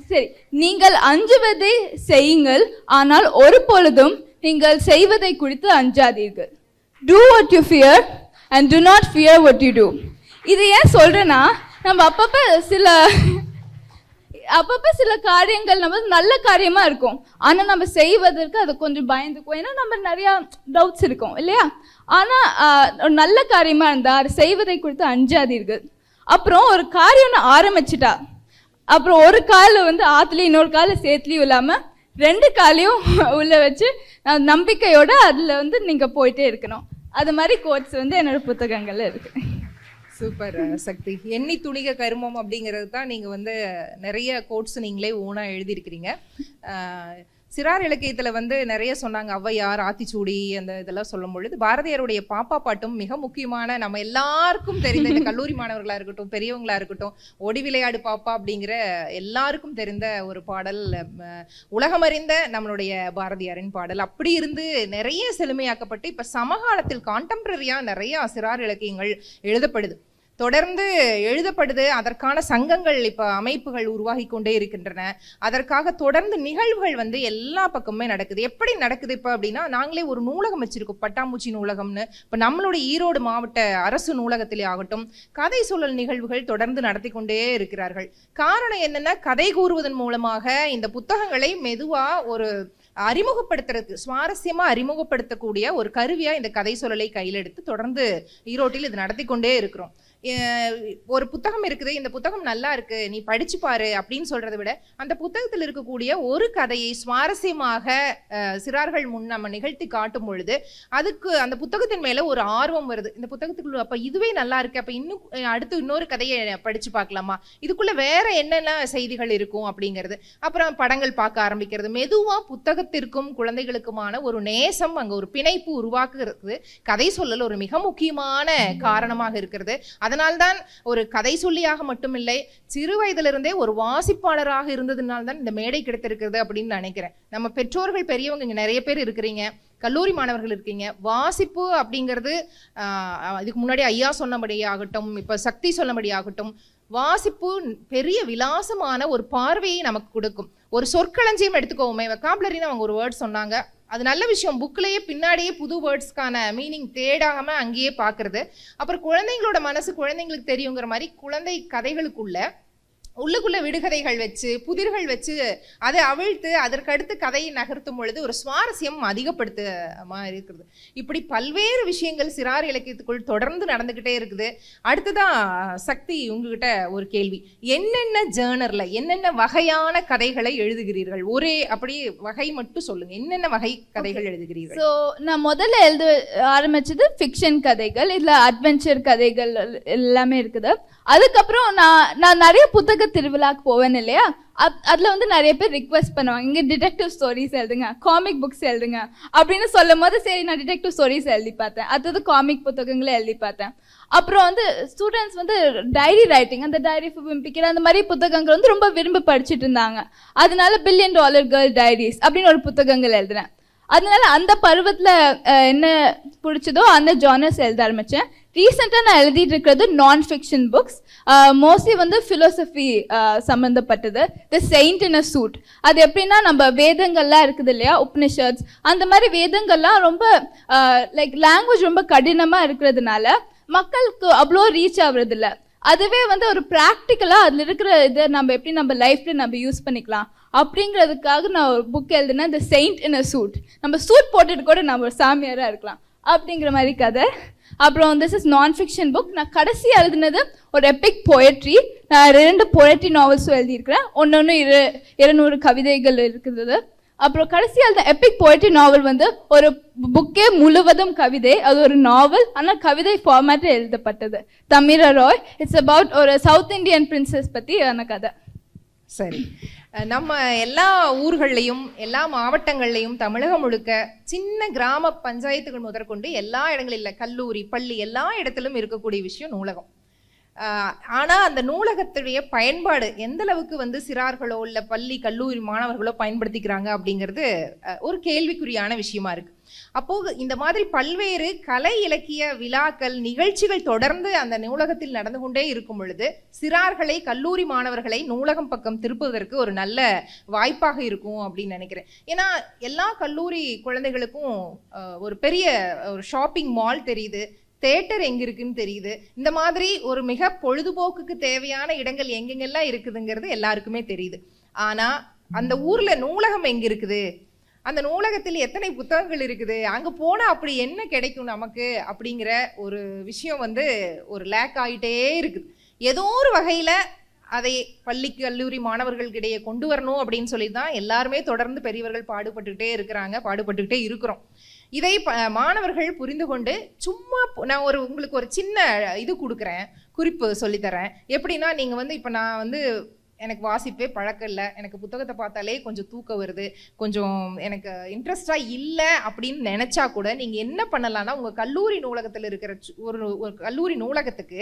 சரி, நீங்கள் அஞ்சுவதை செய்யுங்கள் ஆனால் ஒரு பொழுதும் நீங்கள் செய்வதை குறித்து அஞ்சாதீர்கள். Do what you fear and do not fear what you do. இது ஏன் சொல்றேன்னா, நம்ம அப்பப்போ சில காரியங்கள் நம்ம நல்ல காரியமா இருக்கும், ஆனா நம்ம செய்வதற்கு அது கொஞ்சம் பயந்துக்கும். ஏன்னா நம்ம நிறைய டவுட்ஸ் இருக்கும் இல்லையா? ஆனா நல்ல காரியமா இருந்தா அது செய்வதை குறித்து அஞ்சாதீர்கள். அப்புறம் ஒரு காரியம் ஆரம்பிச்சுட்டா அப்புறம் ஒரு கால வந்து ஆத்துலயும் இன்னொரு கால சேத்துலயும் இல்லாம 2 காலையும் உள்ள வச்சு நம்பிக்கையோட அதுல வந்து நீங்க போயிட்டே இருக்கணும். அது மாதிரி கோட்ஸ் வந்து என்னோட புத்தகங்கள்ல இருக்கு. சூப்பர் சக்தி. எண்ணி துணிக கருமம் அப்படிங்கிறது தான் நீங்க வந்து நிறைய கோட்ஸ் நீங்களே ஓனா எழுதியிருக்கிறீங்க. சிறார் இலக்கியத்துல வந்து நிறைய சொன்னாங்க, ஔவையார், ஆத்திச்சூடி, அந்த இதெல்லாம் சொல்லும் பொழுது பாரதியாருடைய பாப்பா பாட்டும் மிக முக்கியமான, நம்ம எல்லாருக்கும் தெரிந்த, இந்த கல்லூரி மாணவர்களா இருக்கட்டும் பெரியவங்களா இருக்கட்டும், ஓடி விளையாடு பாப்பா அப்படிங்கிற எல்லாருக்கும் தெரிந்த ஒரு பாடல், உலகமறிந்த நம்மளுடைய பாரதியாரின் பாடல். அப்படி இருந்து நிறைய செழுமையாக்கப்பட்டு இப்ப சமகாலத்தில் கான்டெம்பரரியா நிறைய சிறார் இலக்கியங்கள் எழுதப்படுது, தொடர்ந்து எழுதப்படுது. அதற்கான சங்கங்கள் இப்ப அமைப்புகள் உருவாகி கொண்டே இருக்கின்றன. அதற்காக தொடர்ந்து நிகழ்வுகள் வந்து எல்லா பக்கமுமே நடக்குது. எப்படி நடக்குது இப்ப அப்படின்னா, நாங்களே ஒரு நூலகம் வச்சிருக்கோம், பட்டாம்பூச்சி நூலகம்னு. இப்ப நம்மளுடைய ஈரோடு மாவட்ட அரசு நூலகத்திலே ஆகட்டும் கதை சொல்லல் நிகழ்வுகள் தொடர்ந்து நடத்தி கொண்டே இருக்கிறார்கள். காரணம் என்னன்னா, கதை கூறுவதன் மூலமாக இந்த புத்தகங்களை மெதுவா ஒரு அறிமுகப்படுத்துறதுக்கு, சுவாரஸ்யமா அறிமுகப்படுத்தக்கூடிய ஒரு கருவியா இந்த கதை சொல்லலை கையில் எடுத்து தொடர்ந்து ஈரோட்டில் இது நடத்தி கொண்டே இருக்கிறோம். ஒரு புத்தகம் இருக்குது, இந்த புத்தகம் நல்லா இருக்கு, நீ படிச்சு பாரு அப்படின்னு சொல்றதை விட அந்த புத்தகத்தில் இருக்கக்கூடிய ஒரு கதையை சுவாரஸ்யமாக சிறார்கள் முன் நம்ம நிகழ்த்தி காட்டும் பொழுது அதுக்கு அந்த புத்தகத்தின் மேல ஒரு ஆர்வம் வருது. இந்த புத்தகத்துக்குள்ள அப்ப இதுவே நல்லா இருக்கு, அப்ப இன்னும் அடுத்து இன்னொரு கதையை படிச்சு பார்க்கலாமா, இதுக்குள்ள வேற என்னென்ன செய்திகள் இருக்கும் அப்படிங்கிறது. அப்புறம் படங்கள் பார்க்க ஆரம்பிக்கிறது. மெதுவா புத்தகத்திற்கும் குழந்தைகளுக்குமான ஒரு நேசம், அங்க ஒரு பிணைப்பு உருவாக்குறது கதை சொல்லல் ஒரு மிக முக்கியமான காரணமாக இருக்கிறது. அதனால்தான் ஒரு கதை சொல்லியாக மட்டுமில்லை, சிறு வயதிலிருந்தே ஒரு வாசிப்பாளராக இருந்ததுனால்தான் இந்த மேடை கிடைத்திருக்கிறது அப்படின்னு நினைக்கிறேன். நம்ம பெற்றோர்கள் பெரியவங்க இங்க நிறைய பேர் இருக்கிறீங்க, கல்லூரி மாணவர்கள் இருக்கீங்க. வாசிப்பு அப்படிங்கிறது இதுக்கு முன்னாடி ஐயா சொன்னபடி ஆகட்டும், இப்ப சக்தி சொன்னபடி ஆகட்டும், வாசிப்பு பெரிய விலாசமான ஒரு பார்வையை நமக்கு கொடுக்கும். ஒரு சொற்களஞ்சியம் எடுத்துக்கோமே, வெக்காபுலரின்னு அவங்க ஒரு வேர்ட் சொன்னாங்க, அது நல்ல விஷயம். புக்லயே பின்னாடியே புது வேர்ட்ஸ்க்கான மீனிங் தேடாம அங்கேயே பாக்குறது. அப்புறம் குழந்தைங்களோட மனசு குழந்தைங்களுக்கு தெரியுங்கிற மாதிரி குழந்தை கதைகளுக்குள்ள உள்ளுக்குள்ள விடுகதைகள் வச்சு புதிர்கள் வச்சு அதை அவிழ்த்து அதற்கு அடுத்து கதையை நகர்த்தும் பொழுது ஒரு சுவாரஸ்யம் அதிகப்படுத்த மாதிரி இருக்கிறது. இப்படி பல்வேறு விஷயங்கள் சிறார் இலக்கியத்துக்குள் தொடர்ந்து நடந்துகிட்டே இருக்குது. அடுத்ததான் சக்தி, உங்ககிட்ட ஒரு கேள்வி. என்னென்ன ஜேர்னர்ல என்னென்ன வகையான கதைகளை எழுதுகிறீர்கள்? ஒரே அப்படி வகை மட்டும் சொல்லுங்க, என்னென்ன வகை கதைகள் எழுதுகிறீர்கள்? ஸோ நான் முதல்ல எழுத ஆரம்பிச்சது ஃபிக்ஷன் கதைகள், இல்லை அட்வென்ச்சர் கதைகள் எல்லாமே இருக்குது. அதுக்கப்புறம் நான் நிறைய புத்தக திருவிழாக்கு போவேன் இல்லையா, அதுல வந்து நிறைய பேர் ரிக்வெஸ்ட் பண்ணுவாங்க, இங்க டிடெக்டிவ் ஸ்டோரிஸ் எழுதுங்க, காமிக் புக்ஸ் எழுதுங்க அப்படின்னு சொல்லும் போது சரி நான் டிடெக்டிவ் ஸ்டோரிஸ் எழுதி பார்த்தேன். அடுத்தது காமிக் புத்தகங்களை எழுதி பார்த்தேன். அப்புறம் வந்து ஸ்டூடெண்ட்ஸ் வந்து டைரி ரைட்டிங், அந்த டைரி பிம்பிக்கிற அந்த மாதிரி புத்தகங்கள் வந்து ரொம்ப விரும்பி படிச்சுட்டு இருந்தாங்க. அதனால $1 பில்லியன் கேர்ள் டைரிஸ் அப்படின்னு ஒரு புத்தகங்கள் எழுதுறேன். அதனால அந்த பருவத்தில் என்ன பிடிச்சதோ அந்த ஜானர்ஸ் எழுத ஆரம்பித்தேன். ரீசெண்டாக நான் எழுதிட்டு இருக்கிறது நான் ஃபிக்ஷன் புக்ஸ், மோஸ்ட்லி வந்து ஃபிலோசஃபி சம்மந்தப்பட்டது. தி செயின்ட் இன் அ சூட். அது எப்படின்னா, நம்ம வேதங்கள்லாம் இருக்குது இல்லையா, உப்னிஷத்ஸ், அந்த மாதிரி வேதங்கள்லாம் ரொம்ப லைக் லாங்குவேஜ் ரொம்ப கடினமாக இருக்கிறதுனால மக்களுக்கு அவ்வளோ ரீச் ஆகுறதில்ல. அதுவே வந்து ஒரு ப்ராக்டிக்கலாக அதில் இருக்கிற இதை நம்ம எப்படி நம்ம லைஃப்பில் நம்ம யூஸ் பண்ணிக்கலாம் அப்படிங்கிறதுக்காக நான் ஒரு புக் எழுதினேன், தி செயின்ட் இன் அ சூட். நம்ம சூட் போட்டுட்டு கூட நம்ம ஒரு சாமியாராக இருக்கலாம் அப்படிங்கிற மாதிரி கதை. அப்புறம் திஸ் இஸ் நான் ஃபிக்ஷன் புக். நான் கடைசி எழுதினது ஒரு எபிக் போயட்ரி. நான் 2 போயட்ரி நாவல்ஸும் எழுதியிருக்கிறேன். ஒன்று 200 கவிதைகள் இருக்குது. அப்புறம் கடைசி எழுத எபிக் போயட்ரி நாவல் வந்து ஒரு புக்கே முழுவதும் கவிதை. அது ஒரு நாவல், ஆனால் கவிதை ஃபார்மேட்டில் எழுதப்பட்டது. தமிரா ராய். இட்ஸ் அபவுட் ஒரு சவுத் இந்தியன் பிரின்சஸ் பற்றி ஆன கதை. சரி, நம்ம எல்லா ஊர்கள்லையும் எல்லா மாவட்டங்கள்லையும் தமிழகம் முழுக்க சின்ன கிராம பஞ்சாயத்துகள் முதற்கொண்டு எல்லா இடங்களில் கல்லூரி பள்ளி எல்லா இடத்திலும் இருக்கக்கூடிய விஷயம் நூலகம். ஆனா அந்த நூலகத்துடைய பயன்பாடு எந்த அளவுக்கு வந்து சிறார்களோ இல்ல பள்ளி கல்லூரி மாணவர்களோ பயன்படுத்திக்கிறாங்க அப்படிங்கிறது ஒரு கேள்விக்குறியான விஷயமா இருக்கு. அப்போ இந்த மாதிரி பல்வேறு கலை இலக்கிய விழாக்கள் நிகழ்ச்சிகள் தொடர்ந்து அந்த நூலகத்தில் நடந்து கொண்டே இருக்கும் பொழுது சிறார்களை கல்லூரி மாணவர்களை நூலகம் பக்கம் திருப்புவதற்கு ஒரு நல்ல வாய்ப்பாக இருக்கும் அப்படின்னு நினைக்கிறேன். ஏன்னா எல்லா கல்லூரி குழந்தைகளுக்கும் ஒரு பெரிய ஒரு ஷாப்பிங் மால் தெரியுது, தேட்டர் எங்க இருக்குன்னு தெரியுது. இந்த மாதிரி ஒரு மிக பொழுதுபோக்குக்கு தேவையான இடங்கள் எங்கெங்கெல்லாம் இருக்குதுங்கிறது எல்லாருக்குமே தெரியுது. ஆனா அந்த ஊர்ல நூலகம் எங்க இருக்குது, அந்த நூலகத்தில் எத்தனை புத்தகங்கள் இருக்குது, அங்க போனா அப்படி என்ன கிடைக்கும் நமக்கு அப்படிங்கிற ஒரு விஷயம் வந்து ஒரு லேக் ஆகிட்டே இருக்குது. ஏதோ ஒரு வகையில அதை பள்ளி கல்லூரி மாணவர்களுக்கிடையே கொண்டு வரணும் அப்படின்னு சொல்லி தான் எல்லாருமே தொடர்ந்து பெரியவர்கள் பாடுபட்டுக்கிட்டே இருக்கிறோம். இதை மாணவர்கள் புரிந்து கொண்டு சும்மா நான் உங்களுக்கு ஒரு சின்ன இது கொடுக்குறேன், குறிப்பு சொல்லித்தரேன். எப்படின்னா, நீங்கள் வந்து இப்போ நான் வந்து எனக்கு வாசிப்பே பழக்கம் இல்லை, எனக்கு புத்தகத்தை பார்த்தாலே கொஞ்சம் தூக்கம் வருது, கொஞ்சம் எனக்கு இன்ட்ரெஸ்டாக இல்லை அப்படின்னு நினச்சா கூட நீங்கள் என்ன பண்ணலான்னா, உங்கள் கல்லூரி நூலகத்தில் இருக்கிற ஒரு கல்லூரி நூலகத்துக்கு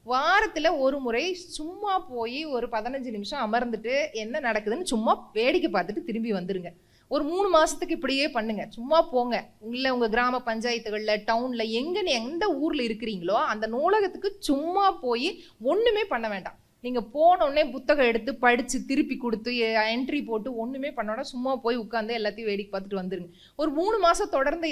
வாரத்தில் ஒரு முறை சும்மா போய் ஒரு 15 நிமிஷம் அமர்ந்துட்டு என்ன நடக்குதுன்னு சும்மா வேடிக்கை பார்த்துட்டு திரும்பி வந்துடுங்க. ஒரு 3 மாதத்துக்கு இப்படியே பண்ணுங்க. சும்மா போங்க, உங்கள் கிராம பஞ்சாயத்துகளில் டவுனில் எந்த ஊரில் இருக்கிறீங்களோ அந்த நூலகத்துக்கு சும்மா போய் ஒன்றுமே பண்ண வேண்டாம். நீங்கள் போனோடனே புத்தகம் எடுத்து படித்து திருப்பி கொடுத்து என்ட்ரி போட்டு ஒன்றுமே பண்ணோன்னா சும்மா போய் உட்காந்து எல்லாத்தையும் வேடிக்கை பார்த்துட்டு வந்துருங்க. ஒரு 3 மாதம் தொடர்ந்து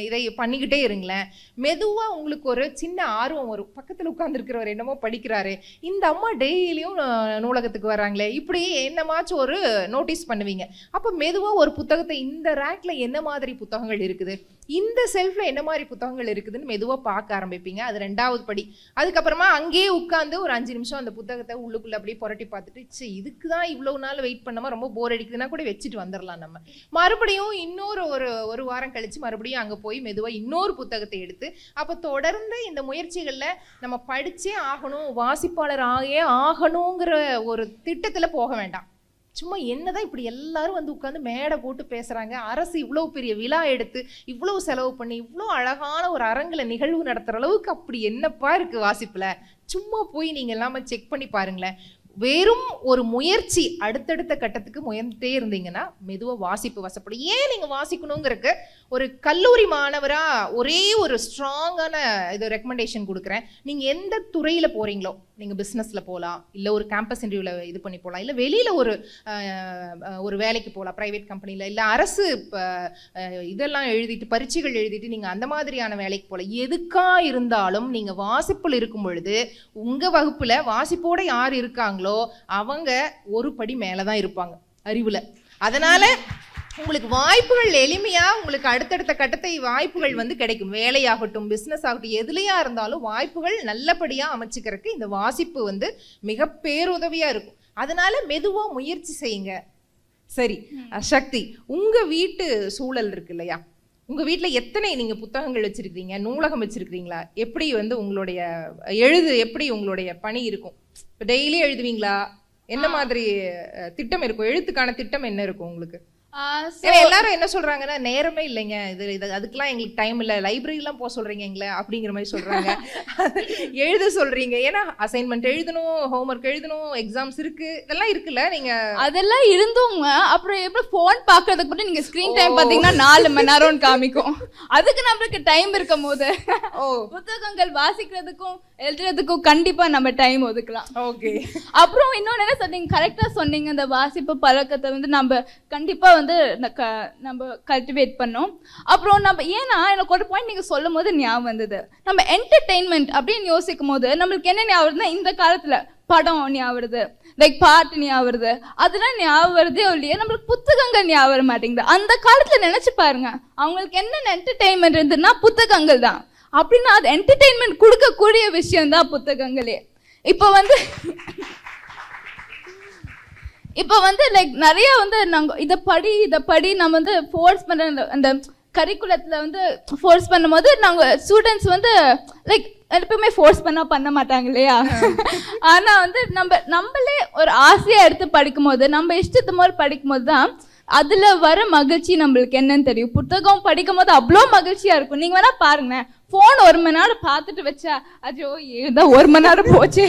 இதை பண்ணிக்கிட்டே இருங்களேன். மெதுவாக உங்களுக்கு ஒரு சின்ன ஆர்வம் வரும். பக்கத்தில் உட்காந்துருக்கிறவர் என்னமோ படிக்கிறாரு, இந்த அம்மா டெய்லியும் நூலகத்துக்கு வராங்களே, இப்படி என்னமாச்சும் ஒரு நோட்டீஸ் பண்ணுவீங்க. அப்போ மெதுவாக ஒரு புத்தகத்தை இந்த ரேக்கில் என்ன மாதிரி புத்தகங்கள் இருக்குது, இந்த செல்ஃபில் என்ன மாதிரி புத்தகங்கள் இருக்குதுன்னு மெதுவாக பார்க்க ஆரம்பிப்பீங்க. அது 2வது படி. அதுக்கப்புறமா அங்கேயே உட்காந்து ஒரு 5 நிமிஷம் அந்த புத்தகத்தை உள்ளுக்குள்ள அப்படியே புரட்டி பார்த்துட்டு, இதுக்கு தான் இவ்வளவு நாள் வெயிட் பண்ணாம ரொம்ப போர் அடிக்குதுன்னா கூட வச்சுட்டு வந்துடலாம். நம்ம மறுபடியும் இன்னொரு ஒரு வாரம் கழிச்சு மறுபடியும் அங்கே போய் மெதுவாக இன்னொரு புத்தகத்தை எடுத்து, அப்போ தொடர்ந்து இந்த முயற்சிகளில் நம்ம படிச்சே ஆகணும், வாசிப்பாளர் ஆகணுங்கிற ஒரு திட்டத்தில் போக வேண்டாம். சும்மா என்னதான் இப்படி எல்லாரும் வந்து உட்காந்து மேடை போட்டு பேசுறாங்க, அரசு இவ்வளவு பெரிய விழா எடுத்து இவ்வளவு செலவு பண்ணி இவ்வளோ அழகான ஒரு அரங்கில் நிகழ்வு நடத்துற அளவுக்கு அப்படி என்னப்பா இருக்கு வாசிப்புல, சும்மா போய் நீங்க எல்லாமே செக் பண்ணி பாருங்களேன். வெறும் ஒரு முயற்சி அடுத்தடுத்த கட்டத்துக்கு முயன்றுட்டே இருந்தீங்கன்னா மெதுவாக வாசிப்பு வசப்படும். ஏன் நீங்கள் வாசிக்கணுங்கிறதுக்கு ஒரு கல்லூரி மாணவராக ஒரே ஒரு ஸ்ட்ராங்கான இது ரெக்கமெண்டேஷன் கொடுக்குறேன். நீங்கள் எந்த துறையில் போகிறீங்களோ, நீங்கள் பிஸ்னஸில் போகலாம், இல்லை ஒரு கேம்பஸ் இன்டர்வியூவில் இது பண்ணி போகலாம், இல்லை வெளியில் ஒரு வேலைக்கு போகலாம் ப்ரைவேட் கம்பெனியில், இல்லை அரசு இதெல்லாம் எழுதிட்டு பரீட்சைகள் எழுதிட்டு நீங்கள் அந்த மாதிரியான வேலைக்கு போகலாம். எதுக்காக இருந்தாலும் நீங்கள் வாசிப்பில் இருக்கும் பொழுது உங்கள் வகுப்பில் வாசிப்போடு யார் இருக்காங்க அவங்க ஒரு படி மேலதான் இருப்பாங்க அறிவுல. அதனால உங்களுக்கு வாய்ப்புகள் எளிமையா உங்களுக்கு அடுத்தடுத்த கட்டத்தை வாய்ப்புகள் வந்து கிடைக்கும். வேலையாகட்டும், பிசினஸ் ஆகட்டும், எதுலையா இருந்தாலும் வாய்ப்புகள் நல்லபடியா அமைச்சுக்கிறதுக்கு இந்த வாசிப்பு வந்து மிக பேருதவியா இருக்கும். அதனால மெதுவா முயற்சி செய்யுங்க. சரி சக்தி, உங்க வீட்டு சூழல் இருக்கு இல்லையா, உங்க வீட்டுல எத்தனை நீங்க புத்தகங்கள் வச்சிருக்கீங்க, நூலகம் வச்சிருக்கீங்களா, எப்படி வந்து உங்களுடைய எப்படி உங்களுடைய பணி இருக்கும்? டெய்லி எழுதுவீங்களா? என்ன மாதிரி திட்டம் இருக்கும்? எழுத்துக்கான திட்டம் என்ன இருக்கும் உங்களுக்கு? எல்லாரும் என்ன சொல்றாங்கன்னா நேரமே இல்லைங்க, இது அதுக்கெல்லாம் எங்களுக்கு டைம் இல்ல, லைப்ரரிலாம் போக சொல்றீங்க எங்களை அப்படிங்கிற மாதிரி சொல்றாங்க. எழுத சொல்றீங்க, ஏன்னா அசைன்மெண்ட் எழுதணும், ஹோம்ஒர்க் எழுதணும், எக்ஸாம்ஸ் இருக்கு, இதெல்லாம் இருக்குல்ல. நீங்க அதெல்லாம் இருந்தவங்க அப்புறம் எப்படி போன் பாக்குறதுக்கு கூட நீங்க ஸ்கிரீன் டைம் பாத்தீங்கன்னா 4 மணி நேரம் காமிக்கும். அதுக்கு நம்மளுக்கு டைம் இருக்கும் போது புத்தகங்கள் வாசிக்கிறதுக்கும் எழுதுறதுக்கும் கண்டிப்பா நம்ம டைம் ஒதுக்கலாம். ஓகே. அப்புறம் இன்னொன்னு என்ன சொன்னீங்க, கரெக்டா சொன்னீங்க, இந்த வாசிப்பு பழக்கத்தை வந்து நம்ம கண்டிப்பா வந்து நம்ம கல்டிவேட் பண்ணோம். அப்புறம் நம்ம ஏன்னா எனக்கு ஒரு பாயிண்ட் நீங்க சொல்லும் போது ஞாபகம் வந்தது, நம்ம என்டர்டெயின்மெண்ட் அப்படின்னு யோசிக்கும் போது நம்மளுக்கு என்ன ஞாபகம் வருதுன்னா, இந்த காலத்துல படம் ஞாபகம் வருது, லைக் பாட்டு ஞாபகம் வருது, அதெல்லாம் ஞாபகம் வருதே இல்லையா, நம்மளுக்கு புத்தகங்கள் ஞாபகம் வர மாட்டேங்குது. அந்த காலத்துல நினைச்சு பாருங்க, அவங்களுக்கு என்ன என்டர்டெயின்மெண்ட் இருந்ததுன்னா புத்தகங்கள் தான். அப்படின்னா அது என்டர்டெயின்மெண்ட் கொடுக்கக்கூடிய விஷயம் தான் புத்தகங்களே. இப்போ வந்து லைக் நிறைய வந்து நாங்கள் இதை படி நம்ம வந்து ஃபோர்ஸ் பண்ண அந்த கரிக்குலத்தில் வந்து ஃபோர்ஸ் பண்ணும்போது நாங்கள் ஸ்டூடெண்ட்ஸ் வந்து லைக் எப்பவுமே ஃபோர்ஸ் பண்ண மாட்டாங்க இல்லையா. ஆனால் வந்து நம்மளே ஒரு ஆசையாக எடுத்து படிக்கும் போது, நம்ம இஷ்டத்து மாதிரி படிக்கும் போது தான் அதுல வர மகிழ்ச்சி நம்மளுக்கு என்னன்னு தெரியும். புத்தகம் படிக்கும் போது அவ்வளோ மகிழ்ச்சியா இருக்கும். நீங்க வேணா பாருங்க, போன் 1 மணி நேரம் பார்த்துட்டு வச்சா ஐயோ ஏதான் 1 மணி நேரம் போச்சு,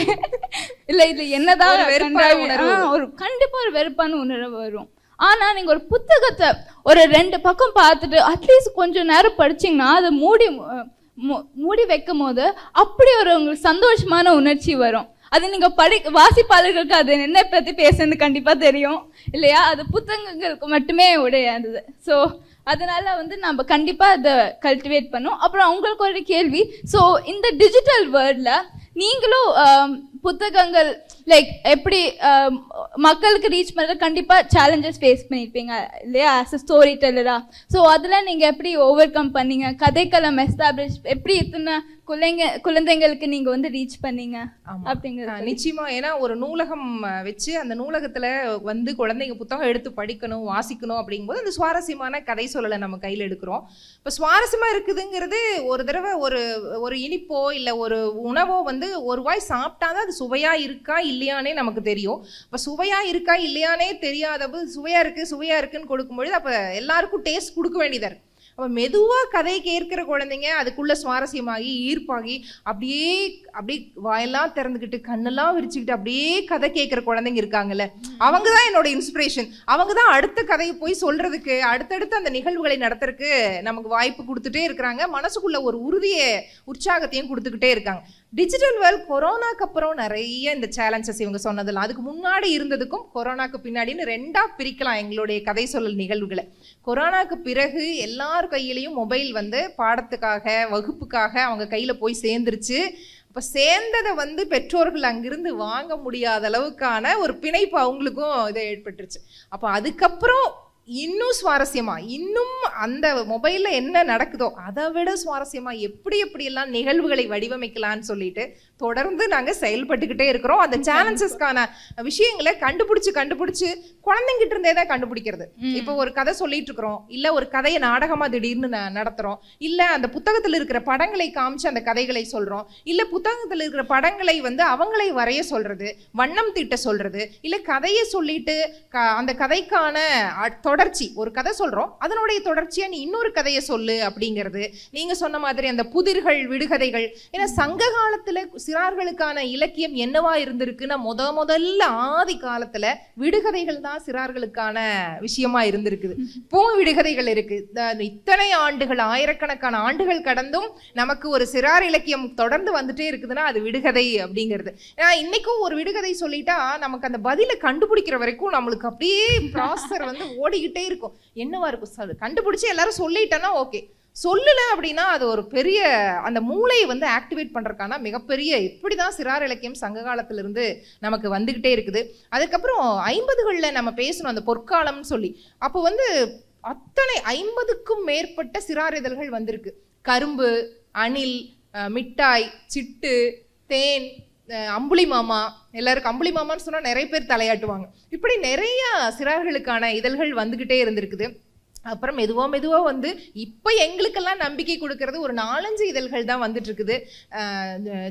இல்ல இது என்னதான் ஒரு கண்டிப்பா ஒரு வெறுப்பான உணர்வு வரும். ஆனா நீங்க ஒரு புத்தகத்தை ஒரு 2 பக்கம் பார்த்துட்டு அட்லீஸ்ட் கொஞ்சம் நேரம் படிச்சீங்கன்னா அதை மூடி வைக்கும் போது அப்படி ஒரு உங்களுக்கு சந்தோஷமான உணர்ச்சி வரும். அது நீங்க வாசிப்பாளர்களுக்கு அது என்ன பத்தி பேசுறது கண்டிப்பா தெரியும் இல்லையா, அது புத்தகங்களுக்கு மட்டுமே உடையாதது. ஸோ அதனால வந்து நம்ம கண்டிப்பா அதை கல்டிவேட் பண்ணோம். அப்புறம் அவங்களுக்கு ஒரு கேள்வி, ஸோ இந்த டிஜிட்டல் வேர்ல்ட்ல நீங்களும் புத்தகங்கள் லைக் எப்படி மக்களுக்கு ரீச் பண்ணுறது கண்டிப்பா சேலஞ்சஸ் ஃபேஸ் பண்ணியிருப்பீங்க இல்லையா ஆஸ் அ ஸ்டோரி டெல்லரா. ஸோ அதில் நீங்கள் எப்படி ஓவர் கம் பண்ணீங்க, கதைக்களம் எஸ்டாப்ளிஷ் எப்படி இத்தனை குழந்தைங்களுக்கு நீங்க வந்து ரீச் பண்ணீங்க அப்படிங்கிறது? நிச்சயமா. ஏன்னா ஒரு நூலகம் வச்சு அந்த நூலகத்துல வந்து குழந்தைங்க புத்தகம் எடுத்து படிக்கணும், வாசிக்கணும் அப்படிங்கும்போது அந்த சுவாரஸ்யமான கதை சொல்லலை நம்ம கையில் எடுக்கிறோம். இப்போ சுவாரஸ்யமா இருக்குதுங்கிறது ஒரு தடவை ஒரு இனிப்போ இல்லை ஒரு உணவோ வந்து ஒரு வாய் சாப்பிட்டாதான் அது சுவையா இருக்கா இல்லையானே நமக்கு தெரியும். இப்போ சுவையா இருக்கா இல்லையானே தெரியாதப்போ சுவையா இருக்குன்னு கொடுக்கும்பொழுது அப்போ எல்லாருக்கும் டேஸ்ட் கொடுக்க வேண்டியதா இருக்கு. அப்போ மெதுவாக கதை கேட்கிற குழந்தைங்க அதுக்குள்ள சுவாரஸ்யமாகி ஈர்ப்பாகி அப்படியே வாயெல்லாம் திறந்துக்கிட்டு கண்ணெல்லாம் விரிச்சுக்கிட்டு அப்படியே கதை கேட்குற குழந்தைங்க இருக்காங்கல்ல, அவங்க தான் என்னோட இன்ஸ்பிரேஷன். அவங்க தான் அடுத்த கதையை போய் சொல்றதுக்கு, அடுத்தடுத்து அந்த நிகழ்வுகளை நடத்துறதுக்கு நமக்கு வாய்ப்பு கொடுத்துட்டே இருக்கிறாங்க. மனசுக்குள்ள ஒரு உற்சாகத்தையும் கொடுத்துக்கிட்டே இருக்காங்க. டிஜிட்டல் வேர்ல்ட் கொரோனாக்கு அப்புறம் நிறைய இந்த சேலஞ்சஸ் இவங்க சொன்னதில்ல, அதுக்கு முன்னாடி இருந்ததுக்கும் கொரோனாக்கு பின்னாடின்னு 2ஆ பிரிக்கலாம் எங்களுடைய கதை சொல்லல் நிகழ்வுகளை. கொரோனாக்கு பிறகு எல்லார் கையிலையும் மொபைல் வந்து பாடத்துக்காக வகுப்புக்காக அவங்க கையில் போய் சேர்ந்துருச்சு. இப்போ சேர்ந்ததை வந்து பெற்றோர்கள் அங்கிருந்து வாங்க முடியாத அளவுக்கான ஒரு பிணைப்பு அவங்களுக்கும் இதை ஏற்பட்டுருச்சு. அப்போ அதுக்கப்புறம் இன்னும் சுவாரஸ்யமா, இன்னும் அந்த மொபைல்ல என்ன நடக்குதோ அதை விட சுவாரஸ்யமா எப்படியெல்லாம் நிகழ்வுகளை வடிவமைக்கலான்னு சொல்லிட்டு தொடர்ந்து நாங்க செயல்பட்டுக்கிட்டே இருக்கிறோம். அந்த சேலஞ்சஸ்க்கான விஷயங்களை கண்டுபிடிச்சு குழந்தைங்கிட்ட இருந்தே தான் கண்டுபிடிக்கிறது. இப்போ ஒரு கதை சொல்லிட்டு இருக்கிறோம், இல்ல ஒரு கதையை நாடகமா திடீர்னு நடத்துறோம், இல்ல அந்த புத்தகத்துல இருக்கிற படங்களை காமிச்சு அந்த கதைகளை சொல்றோம், இல்ல புத்தகத்துல இருக்கிற படங்களை வந்து அவங்களை வரைய சொல்றது, வண்ணம் தீட்ட சொல்றது, இல்ல கதையை சொல்லிட்டு அந்த கதைக்கான தொடர்ச்சி, ஒரு கதை சொல்றோம் அதனுடைய தொடர்ச்சியா நீ இன்னொரு கதையை சொல்லு அப்படிங்கிறது. நீங்க சொன்ன மாதிரி அந்த புதிர்கள் விடுகதைகள். ஏன்னா சங்க காலத்துல சிறார்களுக்கான இலக்கியம் என்னவா இருந்திருக்குன்னா முதல்ல ஆதி காலத்துல விடுகதைகள் தான் சிறார்களுக்கான விஷயமா இருந்திருக்குது. இப்போ விடுகதைகள் இருக்கு. இத்தனை ஆண்டுகள், ஆயிரக்கணக்கான ஆண்டுகள் கடந்தும் நமக்கு ஒரு சிறார் இலக்கியம் தொடர்ந்து வந்துட்டே இருக்குதுன்னா அது விடுகதை அப்படிங்கிறது. ஏன்னா இன்னைக்கும் ஒரு விடுகதை சொல்லிட்டா நமக்கு அந்த பதிலை கண்டுபிடிக்கிற வரைக்கும் நம்மளுக்கு அப்படியே ப்ராசர் வந்து ஓடிக்கிட்டே இருக்கும். என்னவா இருக்கும் கண்டுபிடிச்சு எல்லாரும் சொல்லிட்டோன்னா ஓகே, சொல்லல அப்படின்னா அது ஒரு பெரிய அந்த மூளையை வந்து ஆக்டிவேட் பண்றதுக்கான மிகப்பெரிய இப்படிதான் சிறார் இலக்கியம் சங்க காலத்துல இருந்து நமக்கு வந்துகிட்டே இருக்குது. அதுக்கப்புறம் 50களில் நம்ம பேசணும் அந்த பொற்காலம்னு சொல்லி. அப்போ வந்து அத்தனை 50க்கும் மேற்பட்ட சிறார் இதழ்கள் வந்திருக்கு. கரும்பு, அணில், மிட்டாய், சிட்டு, தேன், அம்புலி மாமா. எல்லாருக்கும் அம்புலி மாமான்னு சொன்னா நிறைய பேர் தலையாட்டுவாங்க. இப்படி நிறைய சிறார்களுக்கான இதழ்கள் வந்துகிட்டே இருந்திருக்குது. அப்புறம் மெதுவா வந்து இப்போ எங்களுக்கெல்லாம் நம்பிக்கை கொடுக்கறது ஒரு 4-5 இதழ்கள் தான் வந்துட்டு இருக்குது.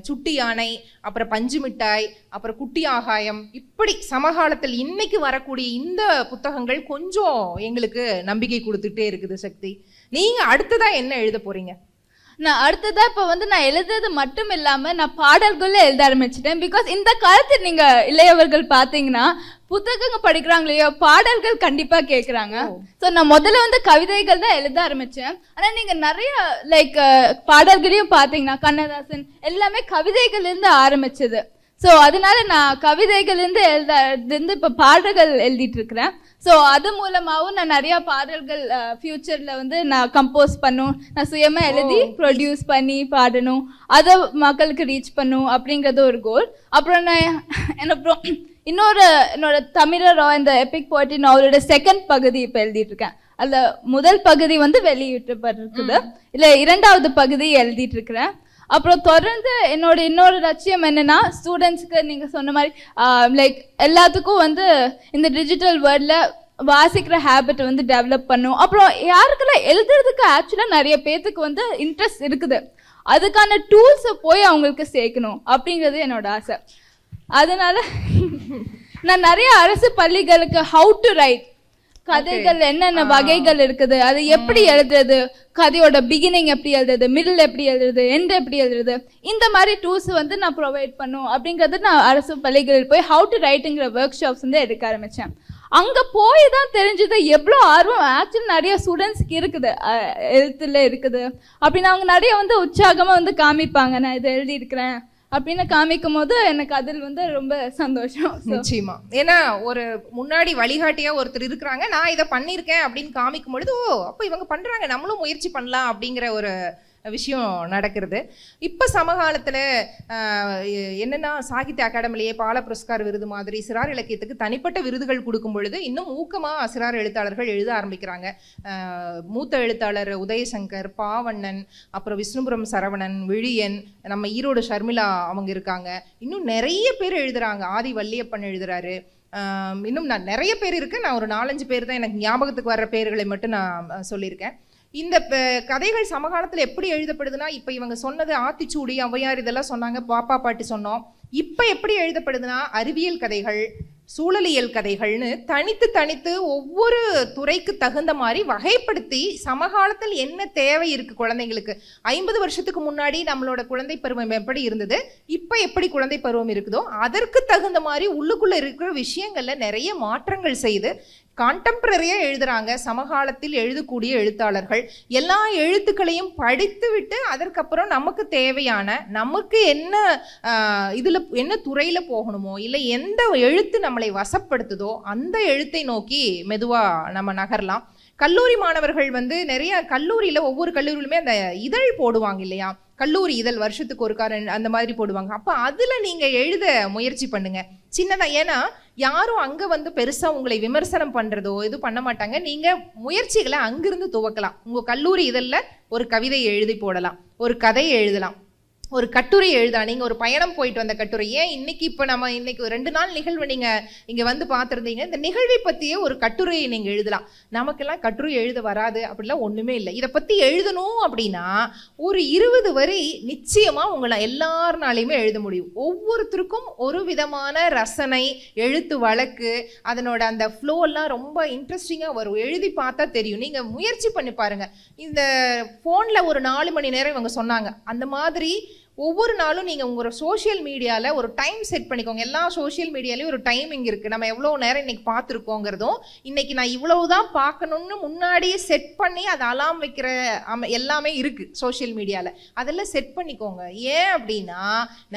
சுட்டி யானை, அப்புறம் பஞ்சு மிட்டாய், அப்புறம் குட்டி ஆகாயம், இப்படி சமகாலத்தில் இன்னைக்கு வரக்கூடிய இந்த புத்தகங்கள் கொஞ்சம் எங்களுக்கு நம்பிக்கை கொடுத்துட்டே இருக்குது. சக்தி, நீங்க அடுத்ததா என்ன எழுத போறீங்க? நான் அடுத்ததா இப்ப வந்து நான் எழுதுறது மட்டும் இல்லாம நான் பாடல்கள எழுத ஆரம்பிச்சிட்டேன். பிகாஸ் இந்த காலத்தில் நீங்க இளையவர்கள் பாத்தீங்கன்னா புத்தகங்கள் படிக்கிறாங்க இல்லையோ, பாடல்கள் கண்டிப்பா கேட்கறாங்க. சோ நான் முதல்ல வந்து கவிதைகள் தான் எழுத ஆரம்பிச்சேன். ஆனா நீங்க நிறைய லைக் பாடல்களையும் பாத்தீங்கன்னா கண்ணதாசன் எல்லாமே கவிதைகள் இருந்து ஆரம்பிச்சது. ஸோ அதனால நான் கவிதைகள் இருந்து இப்ப பாடல்கள் எழுதிட்டு இருக்கிறேன். ஸோ அது மூலமாகவும் நான் நிறைய பாடல்கள் ஃபியூச்சர்ல வந்து நான் கம்போஸ் பண்ணும், நான் சுயமா எழுதி ப்ரொடியூஸ் பண்ணி பாடணும், அதை மக்களுக்கு ரீச் பண்ணும் அப்படிங்கிறது ஒரு கோல். அப்புறம் நான் என்னோட தமிழரோ இந்த எபிக் போய்ட்ரி நாவலோட செகண்ட் பகுதி இப்ப எழுதிட்டு இருக்கேன். அதுல முதல் பகுதி வந்து வெளியிட்டப்பட்டிருக்குது, இல்ல 2வது பகுதி எழுதிட்டு இருக்கிறேன். அப்புறம் தொடர்ந்து இன்னொரு லட்சியம் என்னன்னா, ஸ்டூடெண்ட்ஸ்க்கு நீங்க சொன்ன மாதிரி லைக் எல்லாத்துக்கும் வந்து இந்த டிஜிட்டல் வேர்ல்ட்ல வாசிக்கிற ஹேபிட் வந்து டெவலப் பண்ணும். அப்புறம் யாருக்கெல்லாம் எழுதுறதுக்கு ஆக்சுவலா நிறைய பேத்துக்கு வந்து இன்ட்ரெஸ்ட் இருக்குது, அதுக்கான டூல்ஸை போய் அவங்களுக்கு சேர்க்கணும் அப்படிங்கிறது என்னோட ஆசை. அதனால நான் நிறைய அரசு பள்ளிகளுக்கு ஹவு டு ரைட், கதைகள் என்னென்ன வகைகள் இருக்குது, அது எப்படி எழுதுறது, கதையோட பிகினிங் எப்படி எழுதுறது, மிடில் எப்படி எழுதுறது, எண்ட் எப்படி எழுதுறது, இந்த மாதிரி டூல்ஸ் வந்து நான் ப்ரொவைட் பண்ணும் அப்படிங்கிறது நான் அரசு பள்ளிகளில் போய் ஹவு டு ரைட்டுங்கிற ஒர்க் ஷாப்ஸ் வந்து எடுக்க ஆரம்பிச்சேன். அங்க போய் தான் தெரிஞ்சது எவ்வளோ ஆர்வம் ஆக்சுவலி நிறைய ஸ்டூடெண்ட்ஸ்க்கு இருக்குது, எழுத்துல இருக்குது அப்படின்னு. அவங்க நிறைய வந்து உற்சாகமா வந்து காமிப்பாங்க, நான் இதை எழுதி இருக்கிறேன் அப்படின்னு காமிக்கும் போது எனக்கு அதில் வந்து ரொம்ப சந்தோஷம். நிச்சயமா, ஏன்னா ஒரு முன்னாடி வழிகாட்டியா ஒருத்தர் இருக்கிறாங்க, நான் இதை பண்ணியிருக்கேன் அப்படின்னு காமிக்கும் பொழுது ஓ அப்போ இவங்க பண்றாங்க, நம்மளும் முயற்சி பண்ணலாம் அப்படிங்கிற ஒரு விஷயம் நடக்கிறது. இப்போ சமகாலத்தில் என்னென்னா சாகித்ய அகாடமிலேயே பால புரஸ்கார் விருது மாதிரி சிறார் இலக்கியத்துக்கு தனிப்பட்ட விருதுகள் கொடுக்கும் பொழுது இன்னும் ஊக்கமாக சிறார் எழுத்தாளர்கள் எழுத ஆரம்பிக்கிறாங்க. மூத்த எழுத்தாளர் உதயசங்கர், பாவண்ணன், அப்புறம் விஷ்ணுபுரம் சரவணன், விழியன், நம்ம ஈரோடு ஷர்மிளா அவங்க இருக்காங்க, இன்னும் நிறைய பேர் எழுதுறாங்க. ஆதி வள்ளியப்பன் எழுதுறாரு, இன்னும் நான் நிறைய பேர் இருக்கு. நான் ஒரு 4-5 பேர் தான் எனக்கு ஞாபகத்துக்கு வர்ற பேர்களை மட்டும் நான் சொல்லியிருக்கேன். இந்த கதைகள் சமகாலத்தில் எப்படி எழுதப்படுதுன்னா, இப்போ இவங்க சொன்னது ஆத்திச்சூடி, ஔவையார் இதெல்லாம் சொன்னாங்க, பாப்பா பாட்டி சொன்னோம். இப்போ எப்படி எழுதப்படுதுன்னா அறிவியல் கதைகள், சூழலியல் கதைகள்னு தனித்து ஒவ்வொரு துறைக்கு தகுந்த மாதிரி வகைப்படுத்தி சமகாலத்தில் என்ன தேவை இருக்கு குழந்தைங்களுக்கு. 50 வருஷத்துக்கு முன்னாடி நம்மளோட குழந்தை பருவம் எப்படி இருந்தது, இப்போ எப்படி குழந்தை பருவம் இருக்குதோ அதற்கு தகுந்த மாதிரி உள்ளுக்குள்ள இருக்கிற விஷயங்கள்ல நிறைய மாற்றங்கள் செய்து கான்டெம்பரரியா எழுதுறாங்க சமகாலத்தில் எழுதக்கூடிய எழுத்தாளர்கள். எல்லா எழுத்துக்களையும் படித்து விட்டு அதற்கப்புறம் நமக்கு தேவையான, நமக்கு என்ன இதுல என்ன துறையில போகணுமோ, இல்லை எந்த எழுத்து நம்மளை வசப்படுத்துதோ அந்த எழுத்தை நோக்கி மெதுவா நம்ம நகரலாம். கல்லூரி மாணவர்கள் வந்து நிறைய கல்லூரியில ஒவ்வொரு கல்லூரியிலுமே அந்த இதழ் போடுவாங்க இல்லையா, கல்லூரி இதழ் வருஷத்துக்கு ஒரு அந்த மாதிரி போடுவாங்க. அப்ப அதுல நீங்க எழுத முயற்சி பண்ணுங்க சின்னதா. ஏன்னா யாரும் அங்க வந்து பெருசா உங்களை விமர்சனம் பண்றதோ இது பண்ண மாட்டாங்க. நீங்க முயற்சிகளை அங்கிருந்து துவக்கலாம். உங்க கல்லூரி இதழ்ல ஒரு கவிதை எழுதி போடலாம், ஒரு கதை எழுதலாம், ஒரு கட்டுரை எழுதலாம். நீங்க ஒரு பயணம் போயிட்டு வந்த கட்டுரை, ஏன் இன்னைக்கு இப்போ நம்ம இன்னைக்கு 2 நாள் நிகழ்வு நீங்க இங்க வந்து பார்த்துருந்தீங்க, இந்த நிகழ்வை பத்தியே ஒரு கட்டுரையை நீங்க எழுதலாம். நமக்கெல்லாம் கட்டுரை எழுத வராது அப்படிலாம் ஒண்ணுமே இல்லை. இதை பத்தி எழுதணும் அப்படின்னா ஒரு 20 வரி நிச்சயமா உங்களை எல்லாருனாலையுமே எழுத முடியும். ஒவ்வொருத்தருக்கும் ஒரு விதமான ரசனை, எழுத்து வழக்கு, அதனோட அந்த ஃப்ளோ எல்லாம் ரொம்ப இன்ட்ரெஸ்டிங்கா வரும். எழுதி பார்த்தா தெரியும். நீங்க முயற்சி பண்ணி பாருங்க. இந்த போன்ல ஒரு 4 மணி நேரம் இவங்க சொன்னாங்க, அந்த மாதிரி ஒவ்வொரு நாளும் நீங்கள் உங்களோட சோஷியல் மீடியாவில் ஒரு டைம் செட் பண்ணிக்கோங்க. எல்லா சோஷியல் மீடியாலையும் ஒரு டைமிங் இருக்குது. நம்ம எவ்வளோ நேரம் இன்னைக்கு பார்த்துருக்கோங்கிறதும், இன்னைக்கு நான் இவ்வளவு தான் பார்க்கணுன்னு முன்னாடியே செட் பண்ணி அதை அலாம் வைக்கிற எல்லாமே இருக்குது சோஷியல் மீடியாவில். அதெல்லாம் செட் பண்ணிக்கோங்க. ஏன் அப்படின்னா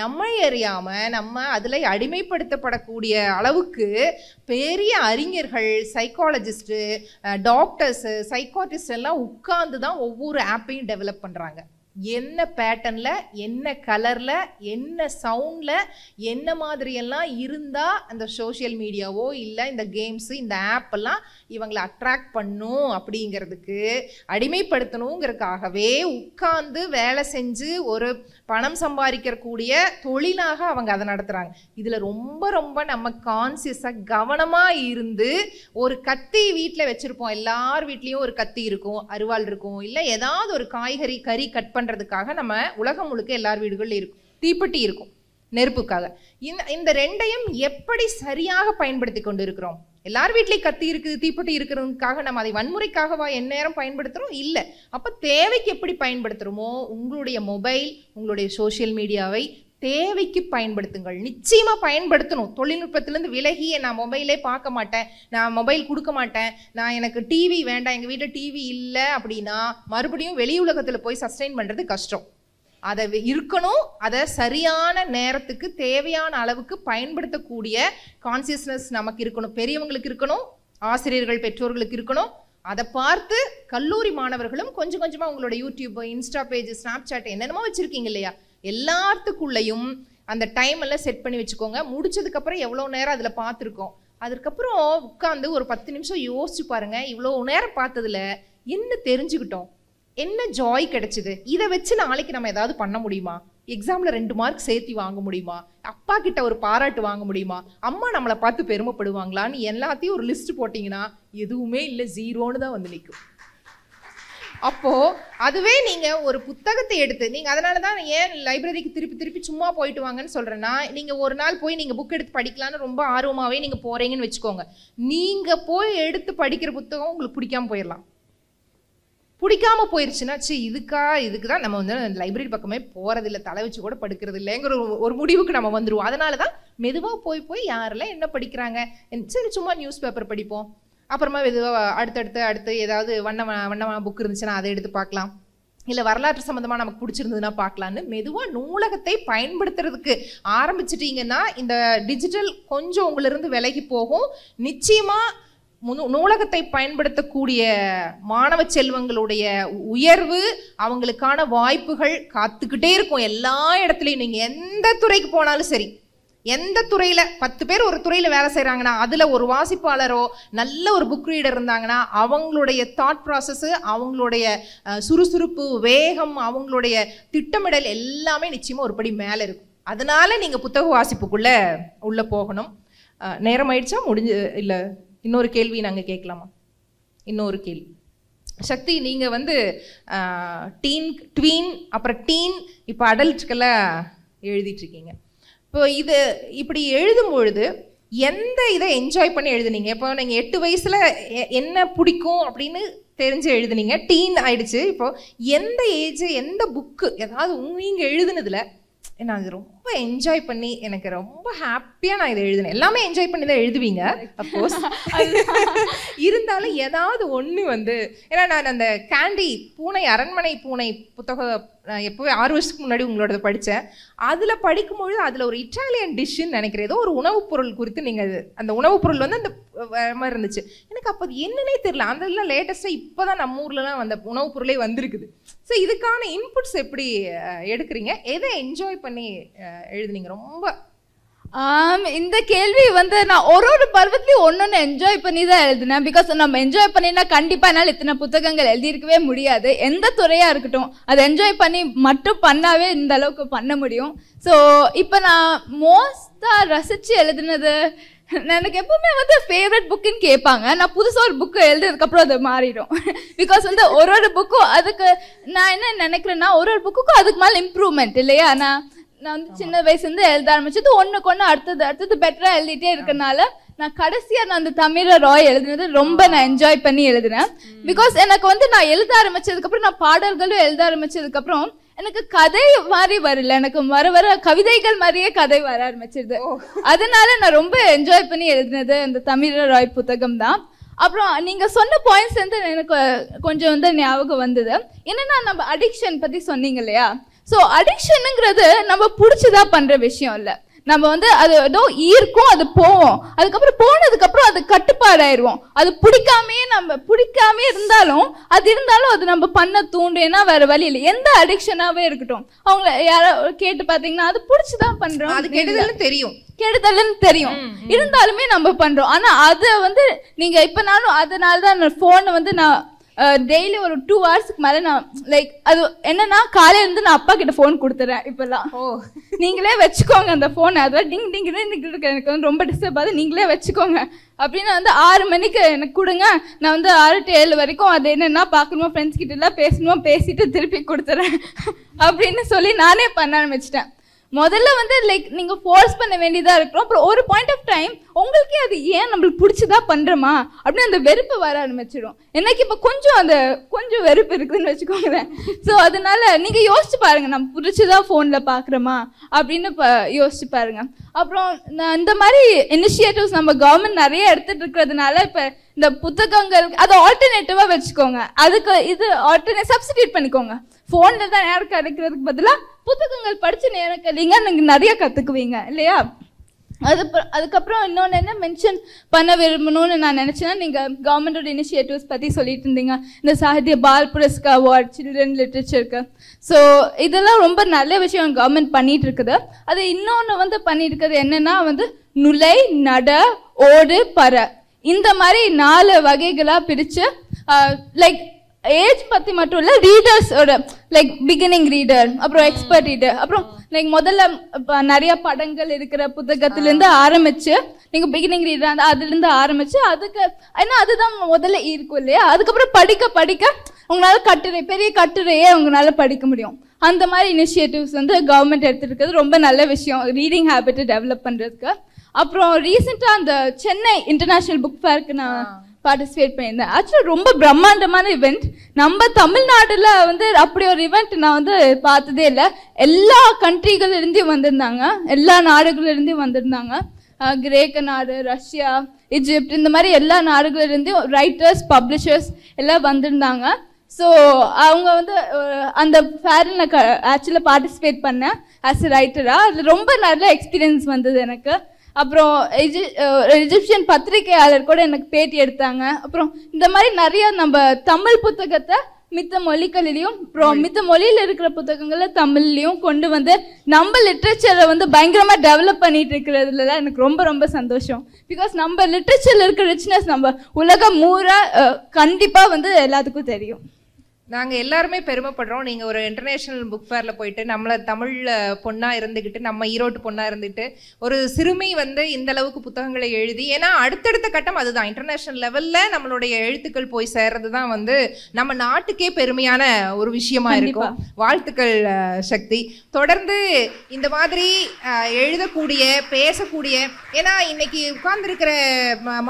நம்ம அறியாமல் நம்ம அதில் அடிமைப்படுத்தப்படக்கூடிய அளவுக்கு பெரிய அறிஞர்கள், சைக்காலஜிஸ்ட்டு, டாக்டர்ஸு, சைக்காட்டிஸ்ட் எல்லாம் உட்கார்ந்து தான் ஒவ்வொரு ஆப்பையும் டெவலப் பண்ணுறாங்க. என்ன பேட்டர்ன்ல, என்ன கலர்ல, என்ன சவுண்ட்ல, என்ன மாதிரியெல்லாம் இருந்தா அந்த சோஷியல் மீடியாவோ இல்லை இந்த கேம்ஸு இந்த ஆப் எல்லாம் இவங்களை அட்ராக்ட் பண்ணும் அப்படிங்கிறதுக்கு அடிமைப்படுத்தணுங்கிறதுக்காகவே உட்கார்ந்து வேலை செஞ்சு ஒரு பணம் சம்பாதிக்கக்கூடிய தொழிலாக அவங்க அதை நடத்துகிறாங்க. இதில் ரொம்ப ரொம்ப நம்ம கான்சியஸாக கவனமாக இருந்து, ஒரு கத்தி வீட்டில் வச்சுருப்போம், எல்லார் வீட்லேயும் ஒரு கத்தி இருக்கும், அருவாள் இருக்கும், இல்லை ஏதாவது ஒரு காய்கறி கறி கட் பண்ணுறதுக்காக நம்ம உலகம் முழுக்க எல்லார் வீடுகளில் இருக்கும், தீப்பெட்டி இருக்கும் நெருப்புக்காக. இந்த ரெண்டையும் எப்படி சரியாக பயன்படுத்தி கொண்டு இருக்கிறோம்? எல்லார் வீட்லேயும் கத்தி இருக்குது, தீப்பெட்டி இருக்கிறதுக்காக நம்ம அதை வன்முறைக்காகவா எந்நேரம் பயன்படுத்துகிறோம்? இல்லை. அப்போ தேவைக்கு எப்படி பயன்படுத்துகிறோமோ உங்களுடைய மொபைல், உங்களுடைய சோஷியல் மீடியாவை தேவைக்கு பயன்படுத்துங்கள். நிச்சயமாக பயன்படுத்தணும். தொழில்நுட்பத்திலேருந்து விலகிய நான் மொபைலே பார்க்க மாட்டேன், நான் மொபைல் கொடுக்க மாட்டேன், நான் எனக்கு டிவி வேண்டாம், எங்கள் வீட்டில் டிவி இல்லை அப்படின்னா மறுபடியும் வெளி உலகத்தில் போய் சஸ்டெயின் பண்ணுறது கஷ்டம். அதை இருக்கணும், அதை சரியான நேரத்துக்கு தேவையான அளவுக்கு பயன்படுத்தக்கூடிய கான்சியஸ்னஸ் நமக்கு இருக்கணும், பெரியவங்களுக்கு இருக்கணும், ஆசிரியர்கள் பெற்றோர்களுக்கு இருக்கணும். அதை பார்த்து கல்லூரி மாணவர்களும் கொஞ்சம் கொஞ்சமாக உங்களோட YouTube, Insta page, Snapchat என்னென்னமோ வச்சுருக்கீங்க இல்லையா, எல்லாத்துக்குள்ளேயும் அந்த டைம் எல்லாம் செட் பண்ணி வச்சுக்கோங்க. முடிச்சதுக்கப்புறம் எவ்வளோ நேரம் அதில் பார்த்துருக்கோம், அதுக்கப்புறம் உட்காந்து ஒரு 10 நிமிஷம் யோசிச்சு பாருங்க, இவ்வளோ நேரம் பார்த்ததுல என்ன தெரிஞ்சுக்கிட்டோம், என்ன ஜாய் கிடைச்சிது, இதை வச்சு நாளைக்கு நம்ம ஏதாவது பண்ண முடியுமா, எக்ஸாமில் 2 மார்க் சேர்த்தி வாங்க முடியுமா, அப்பா கிட்ட ஒரு பாராட்டு வாங்க முடியுமா, அம்மா நம்மளை பார்த்து பெருமைப்படுவாங்களான்னு எல்லாத்தையும் ஒரு லிஸ்ட் போட்டிங்கன்னா எதுவுமே இல்லை, 0ன்னு தான் வந்து நிற்கும். அப்போது அதுவே நீங்கள் ஒரு புத்தகத்தை எடுத்து, நீங்கள் அதனால தான் ஏன் லைப்ரரிக்கு திருப்பி திருப்பி சும்மா போயிட்டு வாங்கன்னு சொல்கிறேன்னா, நீங்கள் ஒரு நாள் போய் நீங்கள் புக் எடுத்து படிக்கலான்னு ரொம்ப ஆர்வமாகவே நீங்கள் போகிறீங்கன்னு வச்சுக்கோங்க, நீங்கள் போய் எடுத்து படிக்கிற புத்தகம் உங்களுக்கு பிடிக்காமல் போயிடலாம். பிடிக்காமல் போயிடுச்சுன்னா இதுக்கு தான் நம்ம வந்து லைப்ரரி பக்கமே போகிறதில்ல, தலை வச்சு கூட படுக்கிறது இல்லைங்கிற ஒரு முடிவுக்கு நம்ம வந்துடுவோம். அதனால தான் மெதுவாக போய் யாரெல்லாம் என்ன படிக்கிறாங்க, சரி சும்மா நியூஸ் பேப்பர் படிப்போம், அப்புறமா மெதுவாக அடுத்து ஏதாவது வண்ணமான புக் இருந்துச்சுன்னா அதை எடுத்து பார்க்கலாம், இல்லை வரலாற்று சம்மந்தமாக நமக்கு பிடிச்சிருந்ததுன்னா பார்க்கலான்னு மெதுவாக நூலகத்தை பயன்படுத்துறதுக்கு ஆரம்பிச்சிட்டிங்கன்னா இந்த டிஜிட்டல் கொஞ்சம் உங்களிருந்து விலகி போகும். நிச்சயமாக நூலகத்தை பயன்படுத்தக்கூடிய மாணவ செல்வங்களுடைய உயர்வு, அவங்களுக்கான வாய்ப்புகள் காத்துக்கிட்டே இருக்கும் எல்லா இடத்துலையும். நீங்கள் எந்த துறைக்கு போனாலும் சரி, எந்த துறையில் 10 பேர் ஒரு துறையில் வேலை செய்கிறாங்கன்னா அதில் ஒரு வாசிப்பாளரோ நல்ல ஒரு புக் ரீடர் இருந்தாங்கன்னா அவங்களுடைய தாட் ப்ராசஸ்ஸு, அவங்களுடைய சுறுசுறுப்பு, வேகம், அவங்களுடைய திட்டமிடல் எல்லாமே நிச்சயமாக ஒரு படி மேலே இருக்கும். அதனால நீங்கள் புத்தக வாசிப்புக்குள்ளே உள்ளே போகணும். நேரம் ஆயிடுச்சா? இல்லை இன்னொரு கேள்வி நாங்கள் கேட்கலாமா? இன்னொரு கேள்வி. சக்தி, நீங்கள் வந்து ட்வீன் அப்புறம் டீன் இப்போ அடல்ட்டுக்கெல்லாம் எழுதிட்டுருக்கீங்க. இப்போ இப்படி எழுதும்பொழுது எந்த இதை என்ஜாய் பண்ணி எழுதுனீங்க? இப்போ நீங்கள் 8 வயசில் என்ன பிடிக்கும் அப்படின்னு தெரிஞ்சு எழுதுனீங்க, டீன் ஆயிடுச்சு, இப்போ எந்த ஏஜ், எந்த புக்கு ஏதாவது நீங்கள் எழுதுனதுல நான் அது ரொம்ப என்ஜாய் பண்ணி, எனக்கு ரொம்ப ஹாப்பியாக நான் இதை எழுதினேன்? எல்லாமே என்ஜாய் பண்ணி தான் எழுதுவீங்க அஃப்கோர்ஸ், இருந்தாலும் ஏதாவது ஒன்று வந்து, ஏன்னா நான் அந்த கேண்டி பூனை, அரண்மனை பூனை புத்தகம் எப்போவே 6 வருஷத்துக்கு முன்னாடி உங்களோட படித்தேன். அதில் படிக்கும்பொழுது அதில் ஒரு இட்டாலியன் டிஷ்ஷுன்னு நினைக்கிறேன், ஏதோ ஒரு உணவுப் பொருள் குறித்து நீங்கள் அந்த உணவுப் பொருள் வந்து அந்த மாதிரி இருந்துச்சு. எனக்கு அப்போ அது என்னன்னே தெரியல. அதெல்லாம் லேட்டஸ்ட்டாக இப்போ தான் நம்ம ஊர்லலாம் அந்த உணவுப் பொருளே வந்திருக்குது. ஸோ இதுக்கான இன்புட்ஸ் எப்படி எடுக்கிறீங்க? எதை என்ஜாய் பண்ணி எழுதுனீங்க ரொம்ப? இந்த கேள்வி வந்து நான் ஒரு பருவத்திலையும் ஒன்னொன்னு என்ஜாய் பண்ணி தான் எழுதினேன். பிகாஸ் நம்ம என்ஜாய் பண்ணினா கண்டிப்பா என்னால் இத்தனை புத்தகங்கள் எழுதியிருக்கவே முடியாது. எந்த துறையா இருக்கட்டும் அதை என்ஜாய் பண்ணி மட்டும் பண்ணாவே இந்த அளவுக்கு பண்ண முடியும். ஸோ இப்போ நான் மோஸ்டா ரசிச்சு எழுதுனது, எனக்கு எப்பவுமே வந்து ஃபேவரட் புக்குன்னு கேட்பாங்க. நான் புதுசாக ஒரு புக்கு எழுதுறதுக்கப்புறம் அது மாறிடும். பிகாஸ் வந்து ஒரு புக்கும் அதுக்கு நான் என்ன நினைக்கிறேன்னா, ஒரு புக்குக்கும் அதுக்கு மேலே இம்ப்ரூவ்மெண்ட் இல்லையா. நான் வந்து சின்ன வயசுலேருந்து எழுத ஆரம்பிச்சது ஒன்றுக்கு ஒன்று அடுத்தது பெட்டராக எழுதிட்டே இருக்கனால நான் கடைசியாக நான் அந்த தமிழ ராய் எழுதுனது ரொம்ப நான் என்ஜாய் பண்ணி எழுதினேன். பிகாஸ் எனக்கு வந்து நான் எழுத ஆரம்பிச்சதுக்கப்புறம், நான் பாடல்களும் எழுத ஆரம்பிச்சதுக்கப்புறம் எனக்கு கதை மாதிரி வரல, எனக்கு வர கவிதைகள் மாதிரியே கதை வர ஆரம்பிச்சிருது. அதனால நான் ரொம்ப என்ஜாய் பண்ணி எழுதினது அந்த தமிழ ராய் புத்தகம் தான். அப்புறம் நீங்க சொன்ன பாயிண்ட்ஸ் வந்து எனக்கு கொஞ்சம் வந்து ஞாபகம் வந்தது. என்னன்னா, நம்ம அடிக்ஷன் பத்தி சொன்னீங்க இல்லையா. ஸோ அடிக்ஷனுங்கிறது நம்ம பிடிச்சதா பண்ற விஷயம் இல்லை. நம்ம வந்து அது ஏதோ ஈர்க்கும், அது போவோம், அதுக்கப்புறம் போனதுக்கப்புறம் அது கட்டுப்பாடாயிருவோம். அது பிடிக்காமே இருந்தாலும் அது நம்ம பண்ண தூண்டும். ஏன்னா வேற வழி இல்லை. எந்த அடிக்ஷனாவே இருக்கட்டும், அவங்கள யாரோ கேட்டு பாத்தீங்கன்னா அது பிடிச்சுதான் பண்றோம், அது கெடுதல்னு தெரியும், இருந்தாலுமே நம்ம பண்றோம். ஆனா அது வந்து நீங்க இப்ப நானும் அதனாலதான் போனை வந்து நான் டெய்லி ஒரு 2 hours மேல நான் லைக் அது என்னன்னா காலையில இருந்து நான் அப்பா கிட்ட போன் கொடுத்துறேன். இப்பெல்லாம் நீங்களே வச்சுக்கோங்க அந்த போன், அதெல்லாம் டிங் டிங் எனக்கு வந்து ரொம்ப டிஸ்டர்ப் ஆகுது, நீங்களே வச்சுக்கோங்க அப்படின்னு வந்து 6 மணிக்கு எனக்கு கொடுங்க, நான் வந்து 6 to 7 வரைக்கும் அது என்னன்னா பார்க்கணுமோ ஃப்ரெண்ட்ஸ் கிட்ட எல்லாம் பேசணுமோ பேசிட்டு திருப்பி கொடுத்துறேன் அப்படின்னு சொல்லி நானே பண்ண ஆரம்பிச்சிட்டேன். முதல்ல வந்து லைக் நீங்க ஃபோர்ஸ் பண்ண வேண்டியதா இருக்கும். அப்புறம் ஒரு பாயிண்ட் ஆஃப் டைம் உங்களுக்கே அது ஏன் நம்மளுக்கு பிடிச்சதா பண்றோமா அப்படின்னு அந்த வெறுப்பு வர ஆரம்பிச்சிடும். எனக்கு இப்ப கொஞ்சம் வெறுப்பு இருக்குதுன்னு வச்சுக்கோங்களேன். ஸோ அதனால நீங்க யோசிச்சு பாருங்க, நம்ம பிடிச்சதா போன்ல பாக்குறோமா அப்படின்னு யோசிச்சு பாருங்க. அப்புறம் இந்த மாதிரி இனிஷியேட்டிவ்ஸ் நம்ம கவர்மெண்ட் நிறைய எடுத்துட்டு இருக்கிறதுனால இப்ப இந்த புத்தகங்கள் அதை ஆல்டர்னேட்டிவா வச்சுக்கோங்க, அதுக்கு இது ஆல்டர்னேட் சப்ஸ்டிடியூட் பண்ணிக்கோங்க. போன்ல தான் நேரம் கிடைக்கிறதுக்கு பதிலாக புத்தகங்கள் படிச்சு நேரம் கழிங்க, நீங்க நிறைய கத்துக்குவீங்க இல்லையா? அதுக்கப்புறம் இன்னொன்று என்ன மென்ஷன் பண்ண விரும்பணும்னு நான் நினைச்சேன்னா, நீங்க கவர்மெண்டோட இனிஷியேட்டிவ்ஸ் பத்தி சொல்லிட்டு இருந்தீங்க. இந்த சாகித்ய பால் புரஸ்கார் அவார்ட் சில்ட்ரன் லிட்ரேச்சருக்கு. ஸோ இதெல்லாம் ரொம்ப நல்ல விஷயம் கவர்மெண்ட் பண்ணிட்டு இருக்குது. அது இன்னொன்று வந்து பண்ணிட்டு இருக்கிறது என்னன்னா வந்து நுழை, நட, ஓடு, பற இந்த மாதிரி 4 வகைகளா பிரிச்சு லைக் ஏஜ் பத்தி மட்டும் இல்ல, ரீடர்ஸோட லைக் பிகினிங் ரீடர், அப்புறம் எக்ஸ்பர்ட் ரீடர், அப்புறம் லைக் முதல்ல நிறைய படங்கள் இருக்கிற புத்தகத்துல இருந்து ஆரம்பிச்சு நீங்க பிகினிங் ரீடர் அதுல இருந்து ஆரம்பிச்சு அதுக்கு ஏன்னா அதுதான் முதல்ல இருக்கும் இல்லையா? அதுக்கப்புறம் படிக்க உங்களால பெரிய கட்டுரையே உங்களால படிக்க முடியும். அந்த மாதிரி இனிஷியேட்டிவ்ஸ் வந்து கவர்மெண்ட் எடுத்துட்டு இருக்கிறது ரொம்ப நல்ல விஷயம், ரீடிங் ஹேபிட்டை டெவலப் பண்றதுக்கு. அப்புறம் ரீசெண்டா அந்த சென்னை இன்டர்நேஷனல் புக் ஃபேருக்கு நான் பார்ட்டிசிபேட் பண்ணியிருந்தேன். ஆக்சுவலி ரொம்ப பிரம்மாண்டமான இவெண்ட். நம்ம தமிழ்நாடுல வந்து அப்படி ஒரு இவெண்ட் நான் வந்து பார்த்ததே இல்லை. எல்லா கண்ட்ரிகள்ல இருந்தும் வந்திருந்தாங்க, எல்லா நாடுகள்ல இருந்தும் வந்திருந்தாங்க. கிரேக்க நாடு, ரஷ்யா, இஜிப்ட் இந்த மாதிரி எல்லா நாடுகள்ல இருந்தும் ரைட்டர்ஸ், பப்ளிஷர்ஸ் எல்லாம் வந்திருந்தாங்க. ஸோ அவங்க வந்து அந்த ஃபேரில் நான் ஆக்சுவலாக பார்ட்டிசிபேட் பண்ணேன் ஆஸ் எ ரைட்டராக. அது ரொம்ப நல்ல எக்ஸ்பீரியன்ஸ் வந்தது எனக்கு. அப்புறம் எஜிப்சியன் பத்திரிகையாளர் கூட எனக்கு பேட்டி எடுத்தாங்க. அப்புறம் இந்த மாதிரி நிறைய நம்ம தமிழ் புத்தகத்தை மித்த மொழிகளிலையும் அப்புறம் மித்த மொழியில் இருக்கிற புத்தகங்களை தமிழ்லையும் கொண்டு வந்து நம்ம லிட்ரேச்சரை வந்து பயங்கரமாக டெவலப் பண்ணிட்டு இருக்கிறதுல எனக்கு ரொம்ப ரொம்ப சந்தோஷம். பிகாஸ் நம்ம லிட்ரேச்சரில் இருக்கிற ரிச்னஸ் நம்ம உலகம் மூரா கண்டிப்பாக வந்து எல்லாத்துக்கும் தெரியும். நாங்கள் எல்லாருமே பெருமைப்படுறோம். நீங்கள் ஒரு இன்டர்நேஷ்னல் புக் ஃபேரில் போயிட்டு நம்மளை தமிழ் பொண்ணாக இருந்துக்கிட்டு, நம்ம ஈரோட்டு பொண்ணாக இருந்துட்டு, ஒரு சிறுமி வந்து இந்த அளவுக்கு புத்தகங்களை எழுதி, ஏன்னா அடுத்தடுத்த கட்டம் அதுதான், இன்டர்நேஷ்னல் லெவலில் நம்மளுடைய எழுத்துக்கள் போய் சேர்றது தான் வந்து நம்ம நாட்டுக்கே பெருமையான ஒரு விஷயமா இருக்கும். வாழ்த்துக்கள் சக்தி. தொடர்ந்து இந்த மாதிரி எழுதக்கூடிய, பேசக்கூடிய, ஏன்னா இன்னைக்கு உட்கார்ந்துருக்கிற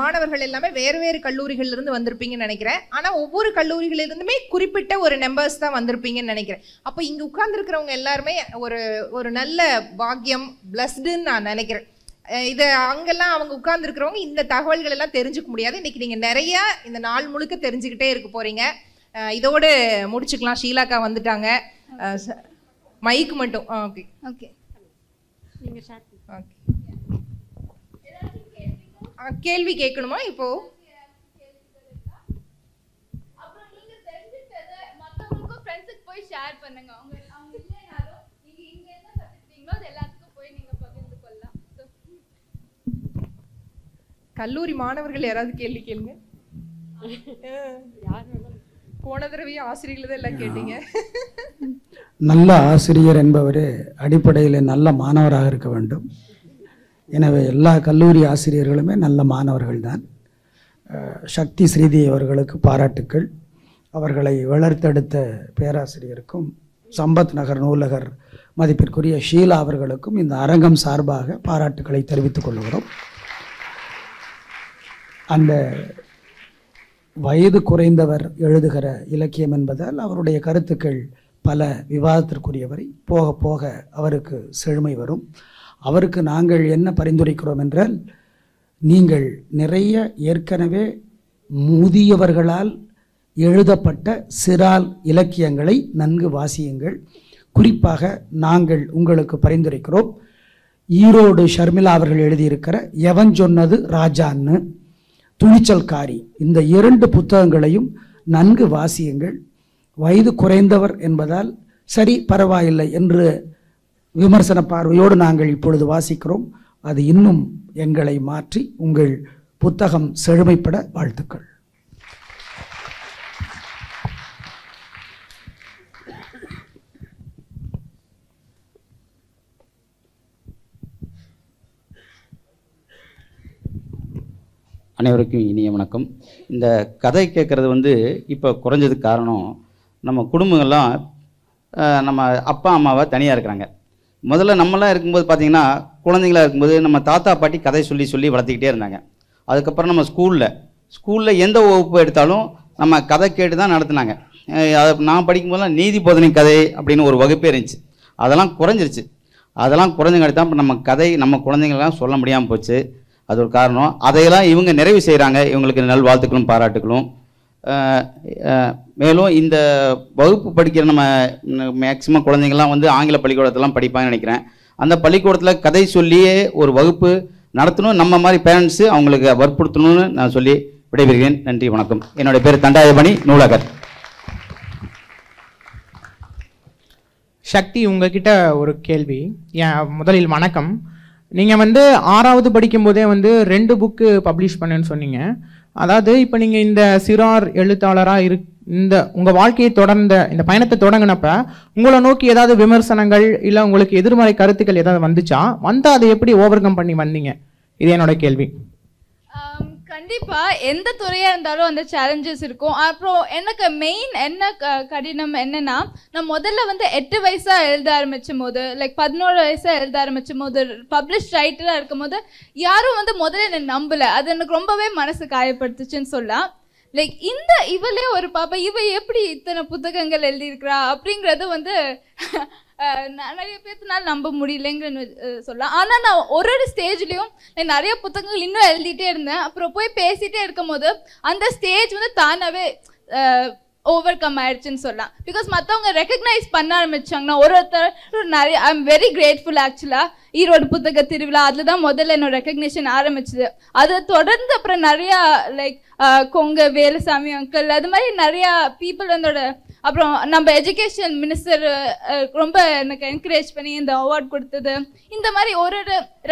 மாணவர்கள் எல்லாமே வேறு வேறு கல்லூரிகளிலிருந்து வந்திருப்பீங்கன்னு நினைக்கிறேன். ஆனால் ஒவ்வொரு கல்லூரிகளிலிருந்துமே குறிப்பிட்ட ஒரு நம்பர்ஸ் தான் வந்திருப்பீங்கன்னு நினைக்கிறேன். அப்போ இங்க உட்கார்ந்து இருக்கிறவங்க எல்லாருமே ஒரு நல்ல பாக்கியம், பிளஸ்டுன்னு நான் நினைக்கிறேன். இது அங்கெல்லாம் அவங்க உட்கார்ந்து இருக்கிறவங்க இந்த தகவல்கள் எல்லாம் தெரிஞ்சுக்க முடியாது. இன்னைக்கு நீங்க நிறைய இந்த நாள் முழுக்க தெரிஞ்சுக்கிட்டே இருக்க போறீங்க. இதோடு முடிச்சுக்கலாம். ஷீலாக்கா வந்துட்டாங்க. மைக் மட்டும் ஓகே ஓகே நீங்க கேள்வி கேட்கணுமா? இப்போ ஷேர் பண்ணுங்க. அவங்க இல்லைனாலும் நீங்க இங்க என்ன கத்துக்கிட்டீங்களோ அது எல்லாத்துக்கும் போய் நீங்க பகிர்ந்து கொள்ளலாம். கல்லூரி மாணவர்கள் யாராவது கேள்வி கேளுங்க. போன தடவை ஆசிரியர்கள் தான் எல்லாம் கேட்டீங்க. நல்ல ஆசிரியர் என்பவர் அடிப்படையில் நல்ல மாணவராக இருக்க வேண்டும். எனவே எல்லா கல்லூரி ஆசிரியர்களுமே நல்ல மாணவர்கள் தான். சக்தி ஸ்ரீதேவி அவர்களுக்கு பாராட்டுக்கள். அவர்களை வளர்த்தெடுத்த பேராசிரியருக்கும் சம்பத் நகர் நூலகர் மதிப்பிற்குரிய ஷீலா அவர்களுக்கும் இந்த அரங்கம் சார்பாக பாராட்டுக்களை தெரிவித்துக் கொள்கிறோம். அந்த வயது குறைந்தவர் எழுதுகிற இலக்கியம் என்பதால் அவருடைய கருத்துக்கள் பல விவாதத்திற்குரியவரை. போக போக அவருக்கு செழுமை வரும். அவருக்கு நாங்கள் என்ன பரிந்துரைக்கிறோம் என்றால், நீங்கள் நிறைய ஏற்கனவே முதியவர்களால் எழுதப்பட்ட சிறால் இலக்கியங்களை நன்கு வாசியுங்கள். குறிப்பாக நாங்கள் உங்களுக்கு பரிந்துரைக்கிறோம், ஈரோடு ஷர்மிளா அவர்கள் எழுதியிருக்கிற எவன் சொன்னது ராஜான்னு, துணிச்சல்காரி, இந்த 2 புத்தகங்களையும் நன்கு வாசியுங்கள். வயது குறைந்தவர் என்பதால் சரி பரவாயில்லை என்று விமர்சன பார்வையோடு நாங்கள் இப்பொழுது வாசிக்கிறோம். அது இன்னும் எங்களை மாற்றி உங்கள் புத்தகம் செழுமைப்பட வாழ்த்துக்கள். அனைவருக்கும் இனிய வணக்கம். இந்த கதை கேட்குறது இப்போ குறைஞ்சதுக்கு காரணம், நம்ம குடும்பங்கள்லாம் நம்ம அப்பா அம்மாவை தனியாக இருக்கிறாங்க. முதல்ல நம்மளாம் இருக்கும்போது பார்த்திங்கன்னா, குழந்தைங்களா இருக்கும்போது நம்ம தாத்தா பாட்டி கதை சொல்லி சொல்லி வளர்த்திக்கிட்டே இருந்தாங்க. அதுக்கப்புறம் நம்ம ஸ்கூலில் எந்த வகுப்பு எடுத்தாலும் நம்ம கதை கேட்டு தான் நடத்துனாங்க. நான் படிக்கும்போதெல்லாம் நீதி போதனை கதை அப்படின்னு ஒரு வகுப்பே இருந்துச்சு. அதெல்லாம் குறைஞ்சிருச்சு. அதெல்லாம் குறைஞ்சங்காட்டி தான் இப்போ நம்ம கதை நம்ம குழந்தைங்களாம் சொல்ல முடியாமல் போச்சு. அது ஒரு காரணம். அதையெல்லாம் இவங்க நிறைவு செய்கிறாங்க. இவங்களுக்கு நல்வாழ்த்துக்களும் பாராட்டுகளும். மேலும் இந்த வகுப்பு படிக்கிற நம்ம மேக்சிமம் குழந்தைங்கள்லாம் ஆங்கில பள்ளிக்கூடத்தெல்லாம் படிப்பாங்கன்னு நினைக்கிறேன். அந்த பள்ளிக்கூடத்தில் கதை சொல்லியே ஒரு வகுப்பு நடத்தணும், நம்ம மாதிரி பேரண்ட்ஸு அவங்களுக்கு வற்புறுத்தணும்னு நான் சொல்லி விடைபெறுகிறேன். நன்றி, வணக்கம். என்னுடைய பேர் தண்டாயமணி, நூலகர். சக்தி, உங்ககிட்ட ஒரு கேள்வி. முதலில் வணக்கம். நீங்கள் 6வது படிக்கும்போதே 2 புக்கு பப்ளிஷ் பண்ணேன்னு சொன்னீங்க. அதாவது இப்போ நீங்கள் இந்த சிறார் எழுத்தாளராக உங்கள் வாழ்க்கையை தொடர்ந்த இந்த பயணத்தை தொடங்கினப்ப உங்களை நோக்கி ஏதாவது விமர்சனங்கள் இல்லை உங்களுக்கு எதிர்மறை கருத்துக்கள் ஏதாவது வந்துச்சா? வந்தால் அதை எப்படி ஓவர் கம் பண்ணி வந்தீங்க? இது என்னோட கேள்வி. கண்டிப்பா எந்த துறையா இருந்தாலும் அந்த சேலஞ்சஸ் இருக்கும். அப்புறம் எனக்கு மெயின் என்ன கடினம் என்னன்னா, நான் முதல்ல 8 வயசா எழுத ஆரம்பிச்சும் போது, லைக் 11 வயசா எழுத ஆரம்பிச்சும் போது, பப்ளிஷ் ரைட்டரா இருக்கும் போது யாரும் முதல்ல என்ன நம்பல. அது எனக்கு ரொம்பவே மனசு காயப்படுத்துச்சுன்னு சொல்லலாம். லைக் இவளே ஒரு பாப்பா, இவ எப்படி இத்தனை புத்தகங்கள் எழுதியிருக்கிறா அப்படிங்கிறது நிறைய பேர்த்துனால நம்ப முடியலைங்கன்னு சொல்லலாம். ஆனால் நான் ஒரு ஸ்டேஜ்லேயும் நிறைய புத்தகங்கள் இன்னும் எழுதிட்டே இருந்தேன். அப்புறம் போய் பேசிகிட்டே இருக்கும் போது அந்த ஸ்டேஜ் தானாகவே ஓவர் கம் ஆயிடுச்சுன்னு சொல்லலாம். பிகாஸ் மற்றவங்க ரெக்கக்னைஸ் பண்ண ஆரம்பிச்சாங்கன்னா ஒருத்தர் நிறைய ஐ எம் வெரி கிரேட்ஃபுல். ஆக்சுவலாக ஈரோடு புத்தக திருவிழா அதில் தான் முதல்ல என்னோட ரெக்கக்னேஷன் ஆரம்பிச்சுது. அதை தொடர்ந்து அப்புறம் நிறையா லைக் கொங்க வேலுசாமி அங்கிள் அது மாதிரி நிறையா பீப்புள் அப்புறம் நம்ம எஜுகேஷன் மினிஸ்டர் ரொம்ப எனக்கு என்கரேஜ் பண்ணி இந்த அவார்ட் கொடுத்தது. இந்த மாதிரி ஒரு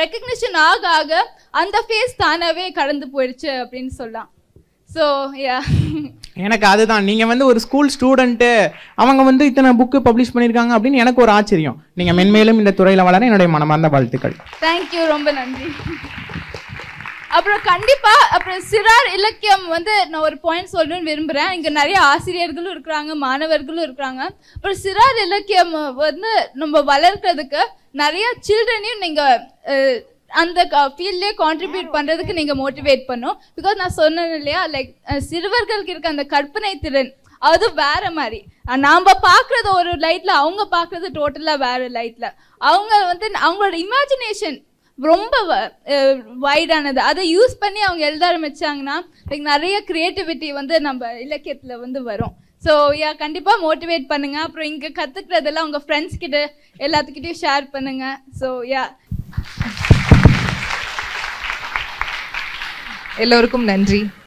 ரெக்கக்னிஷன் ஆக ஆக அந்த ஃபேஸ் தானாகவே கடந்து போயிடுச்சு அப்படின்னு சொல்லலாம். ஸோ யா, எனக்கு அதுதான், நீங்கள் ஒரு ஸ்கூல் ஸ்டூடெண்ட்டு, அவங்க இத்தனை புக்கு பப்ளிஷ் பண்ணியிருக்காங்க அப்படின்னு எனக்கு ஒரு ஆச்சரியம். நீங்கள் மென்மேலும் இந்த துறையில் வளர என்னுடைய மனமார்ந்த வாழ்த்துக்கள். தேங்க்யூ, ரொம்ப நன்றி. அப்புறம் கண்டிப்பா அப்புறம் சிறார் இலக்கியம் நான் ஒரு பாயிண்ட் சொல்லணும்னு விரும்புறேன். இங்க நிறைய ஆசிரியர்களும் இருக்கிறாங்க, மாணவர்களும் இருக்கிறாங்க. அப்புறம் சிறார் இலக்கியம் நம்ம வளர்க்கறதுக்கு நிறைய சில்ட்ரனையும் நீங்க அந்த ஃபீல்ட்லேயே கான்ட்ரிபியூட் பண்ணுறதுக்கு நீங்கள் மோட்டிவேட் பண்ணும். பிகாஸ் நான் சொன்னேன் இல்லையா, லைக் சிறுவர்களுக்கு இருக்க அந்த கற்பனை திறன் அது வேற மாதிரி. நாம் பார்க்குறது ஒரு லைட்டில், அவங்க பார்க்குறது டோட்டலாக வேறு லைட்டில். அவங்க அவங்களோட இமேஜினேஷன் ரொம்ப வைடானது. அதை யூஸ் பண்ணி அவங்க எழுத ஆரம்பிச்சாங்கன்னா லைக் நிறைய கிரியேட்டிவிட்டி நம்ம இலக்கியத்தில் வரும். ஸோ யா, கண்டிப்பாக மோட்டிவேட் பண்ணுங்க. அப்புறம் இங்கே கற்றுக்கிறதெல்லாம் உங்கள் ஃப்ரெண்ட்ஸ் கிட்ட எல்லாத்துக்கிட்டையும் ஷேர் பண்ணுங்க. ஸோ யா, எல்லோருக்கும் நன்றி.